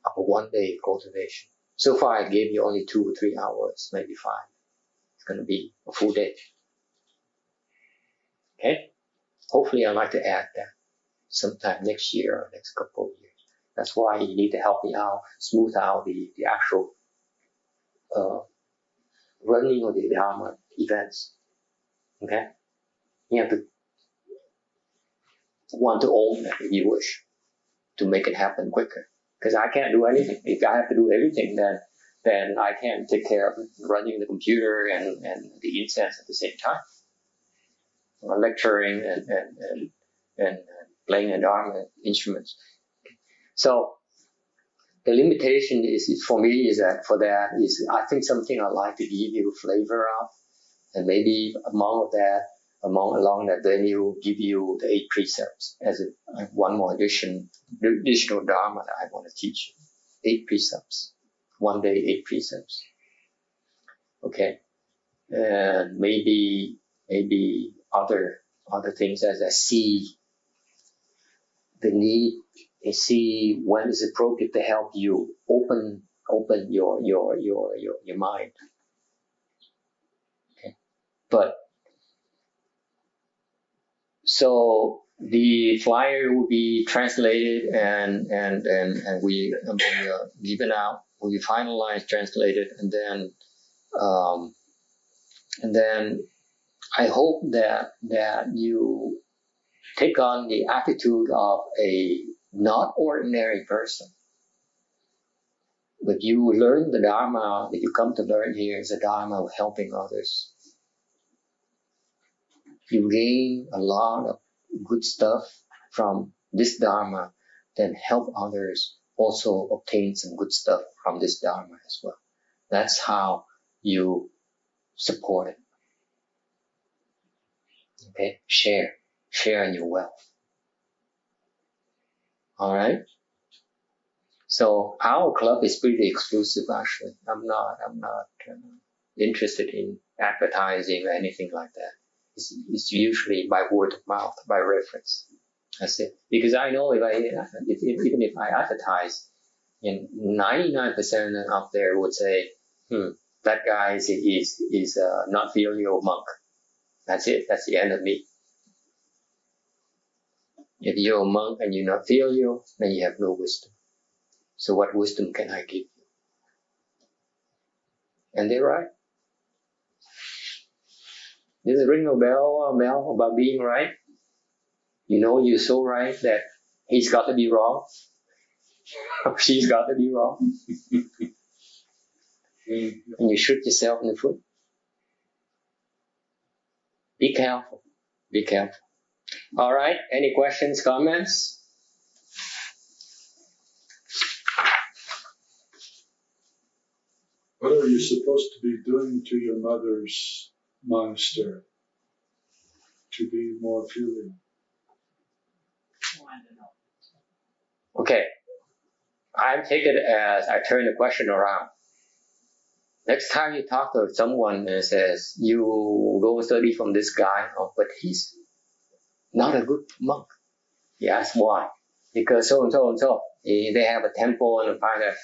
of a 1 day cultivation. So far I gave you only 2 or 3 hours, maybe 5. It's going to be a full day. Okay? Hopefully I'd like to add that sometime next year or next couple of years. That's why you need to help me out, smooth out the actual running of the Dharma events. Okay? You have to want to own that if you wish to make it happen quicker. Because I can't do anything. If I have to do everything, then I can't take care of running the computer and the incense at the same time. Lecturing and playing the Dharma instruments. So the limitation is for me is that I think something I'd like to give you a flavor of, and maybe along that venue give you the 8 precepts as one more additional Dharma that I want to teach you. 8 precepts. 1 day, 8 precepts. Okay. And maybe maybe other things as I see the need, and see when it's appropriate to help you open your mind. Okay. But so the flyer will be translated and we given out, will be finalized, translated, and then I hope that you take on the attitude of a not ordinary person. If you learn the Dharma, if you come to learn here, is the Dharma of helping others. You gain a lot of good stuff from this Dharma, then help others also obtain some good stuff from this Dharma as well. That's how you support it. Okay? Share in your wealth. Alright? So our club is pretty exclusive actually. I'm not interested in advertising or anything like that. It's usually by word of mouth, by reference. That's it. Because I know even if I advertise, 99% up there would say, that guy is not filial monk. That's it. That's the end of me. If you're a monk and you're not filial, then you have no wisdom. So what wisdom can I give you? And they're right. Does it ring a bell about being right? You know you're so right that he's got to be wrong. Or she's got to be wrong. And you shoot yourself in the foot. Be careful. Be careful. All right. Any questions, comments? What are you supposed to be doing to your mother's monastery to be more filial? Okay. I take it as I turn the question around. Next time you talk to someone and says, you go study from this guy, but he's not a good monk. You ask why? Because so and so and so. They have a temple and a fire.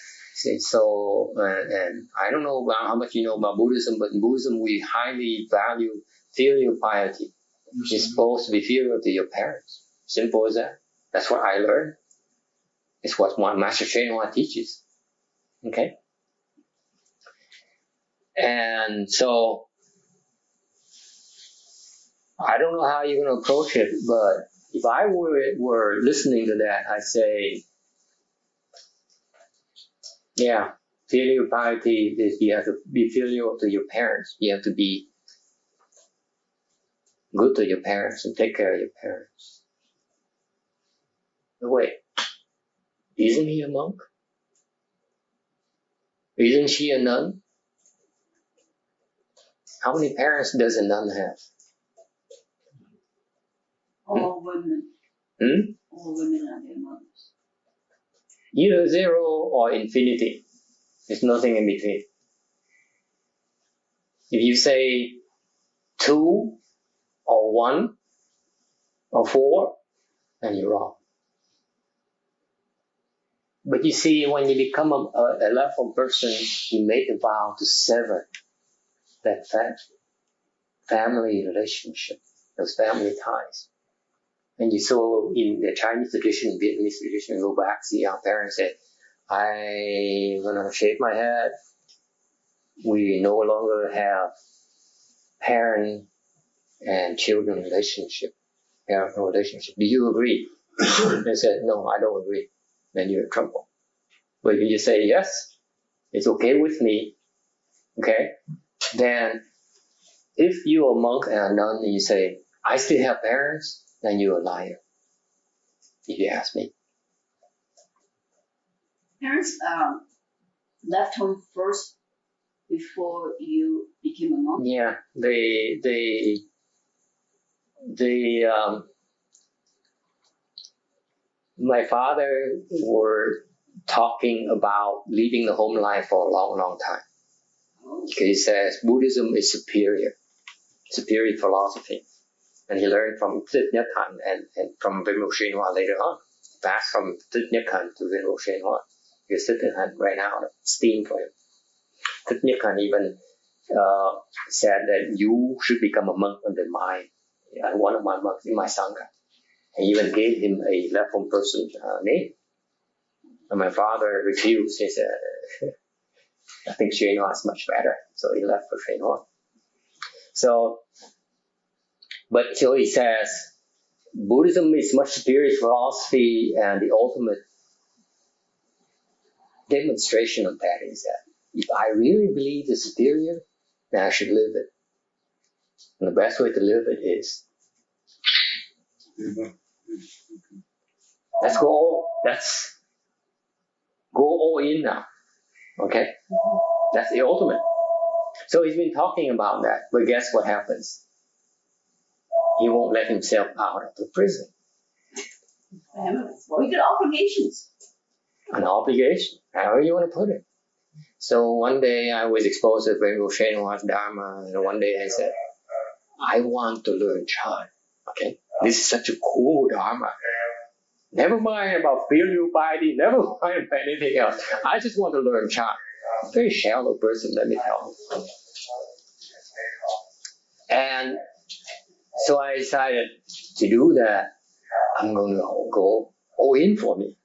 So, and I don't know about how much you know about Buddhism, but in Buddhism we highly value filial piety. You're supposed to be filial to your parents. Simple as that. That's what I learned. It's what my Master Shenhua teaches. Okay? And so, I don't know how you're going to approach it, but if I were listening to that, I'd say, yeah, filial piety is you have to be filial to your parents. You have to be good to your parents and take care of your parents. But wait, isn't he a monk? Isn't she a nun? How many parents does a nun have? All women. All women are their mothers. Either zero or infinity. There's nothing in between. If you say 2 or 1 or 4, then you're wrong. But you see, when you become a level person, you make a vow to sever that family relationship, those family ties. And you saw in the Chinese tradition, Vietnamese tradition, go back, see our parents say, I'm gonna shave my head. We no longer have parent and children relationship, parental relationship. Do you agree? They said, no, I don't agree. Then you're in trouble. But if you say, yes, it's okay with me, okay, then if you're a monk and a nun and you say, I still have parents, then you're a liar, if you ask me. Parents left home first before you became a monk? Yeah, my father were talking about leaving the home life for a long, long time. Because he says Buddhism is superior. superior philosophy. And he learned from Thich Nhat Hanh and from Venerable Shenhua later on. Passed from Thich Nhat Hanh to Venerable Shenhua. Because Thich Nhat Hanh ran out of steam for him. Thich Nhat Hanh even said that you should become a monk under one of my monks in my Sangha. And even gave him a left home person name. And my father refused. He said, I think Shenhua is much better. So he left for Shenhua. So he says, Buddhism is much superior philosophy, and the ultimate demonstration of that is that if I really believe the superior, then I should live it. And the best way to live it is let's go all in now. Okay? That's the ultimate. So he's been talking about that, but guess what happens? He won't let himself out of the prison. Well, he got obligations. An obligation, however you want to put it. So one day I was exposed to Venerable Shenhua's Dharma, and one day I said, I want to learn Chan. Okay? This is such a cool Dharma. Never mind about filial piety, never mind about anything else. I just want to learn Chan. Very shallow person, let me tell you. And so I decided to do that. I'm going to go all in for me.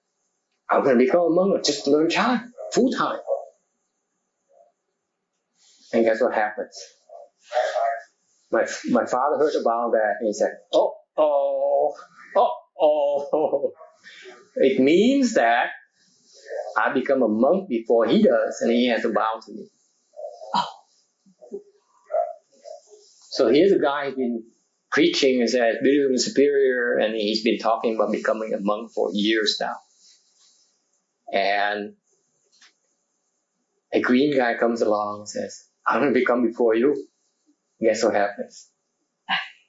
I'm going to become a monk just to learn Chan, full time. And guess what happens? My father heard about that and he said, oh. It means that I become a monk before he does, and he has to bow to me. So here's a guy who's been preaching and says Buddhism is superior, and he's been talking about becoming a monk for years now. And a green guy comes along and says, I'm going to become before you. Guess what happens?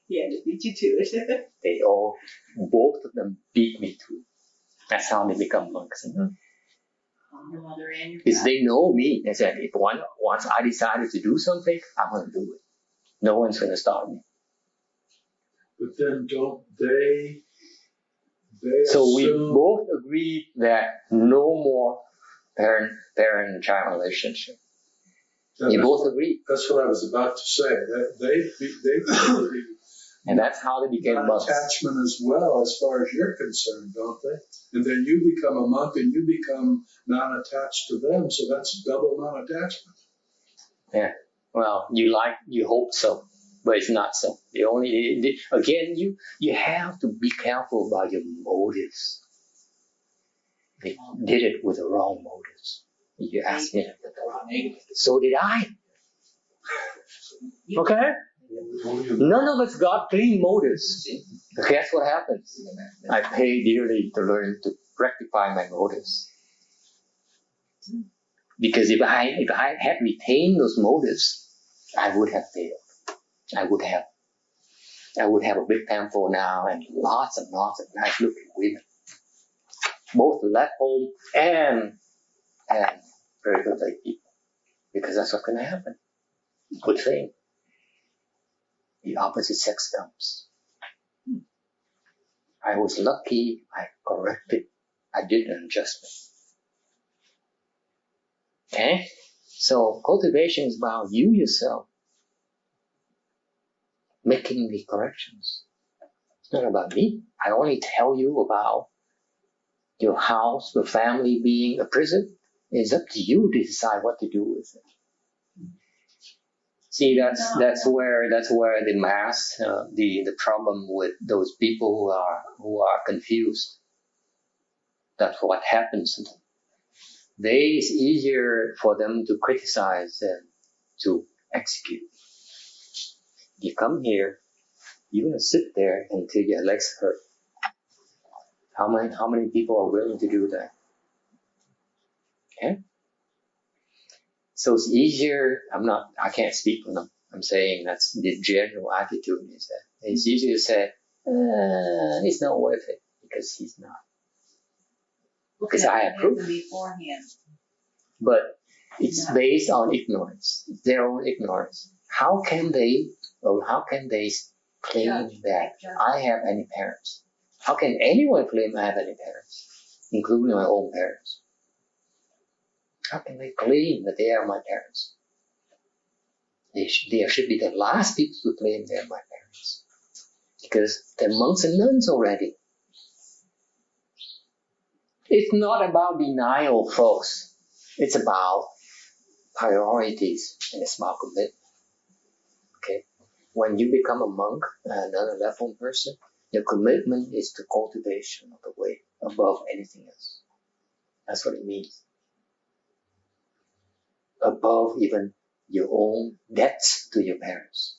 Yeah, they beat you to it. Both of them beat me to it. That's how they become monks. Your mother and your Because they know me. They said, if once I decided to do something, I'm going to do it. No one's going to stop me. But then don't they So we assume, both agreed that no more parent-child relationship. You both agreed. that's what I was about to say. That they And that's how they became monks. attachment as well, as far as you're concerned, don't they? And then you become a monk and you become non-attached to them, so that's double non-attachment. Yeah. Well, you hope so, but it's not so. Again, you have to be careful about your motives. They did it with the wrong motives. You asked me. So did I. Okay? None of us got clean motives. Guess what happens? I pay dearly to learn to rectify my motives. Because if I had retained those motives, I would have failed. I would have a big temple now and lots of nice looking women. Both left home and very good lay people. Because that's what's going to happen. Good thing. The opposite sex comes. I was lucky, I corrected, I did an adjustment. Okay? So cultivation is about you yourself making the corrections. It's not about me. I only tell you about your house, your family being a prison. It's up to you to decide what to do with it. See, that's where the mass, the problem with those people who are confused. That's what happens to them. It's easier for them to criticize than to execute. You come here, you're gonna sit there until your legs hurt. How many people are willing to do that? Okay? So it's easier, I can't speak for them. I'm saying that's the general attitude is that it's easier to say, it's not worth it because he's not. Because I approve. Beforehand. But it's based on ignorance, their own ignorance. How can they Well, how can they claim Judge, that judge. I have any parents? How can anyone claim I have any parents, including my own parents? How can they claim that they are my parents? They should be the last people to claim they are my parents, because they're monks and nuns already. It's not about denial, folks. It's about priorities, and it's about commitment. Okay? When you become a monk, another level person, your commitment is to cultivation of the way above anything else. That's what it means. Above even your own debts to your parents.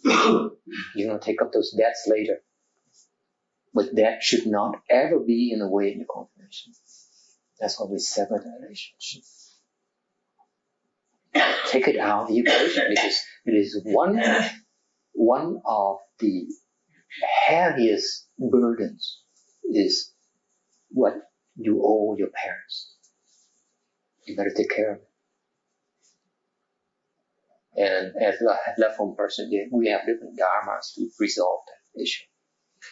You're going to take up those debts later. But that should not ever be in the way of your cultivation. That's why we sever the relationship. Take it out of the equation, because it is one of the heaviest burdens is what you owe your parents. You better take care of it. And as a left home person, we have different dharmas to resolve that issue,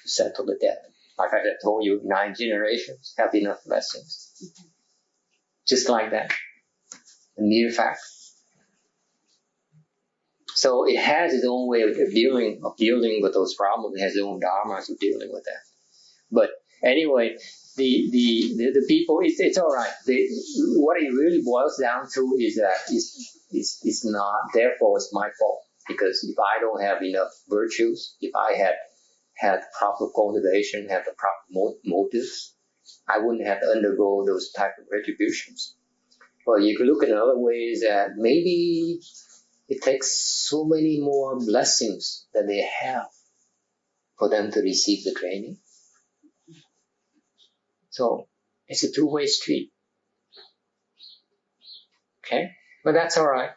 to settle the debt. Like I told you, 9 generations have enough blessings. Just like that. A mere fact. So it has its own way of dealing with those problems. It has its own dharmas of dealing with that. But anyway, the people, it's all right. What it really boils down to is that it's not, therefore it's my fault. Because if I don't have enough virtues, if I had proper cultivation, had the proper motives, I wouldn't have to undergo those type of retributions. But you could look at another ways that maybe it takes so many more blessings that they have for them to receive the training. So it's a two-way street. Okay? But that's all right.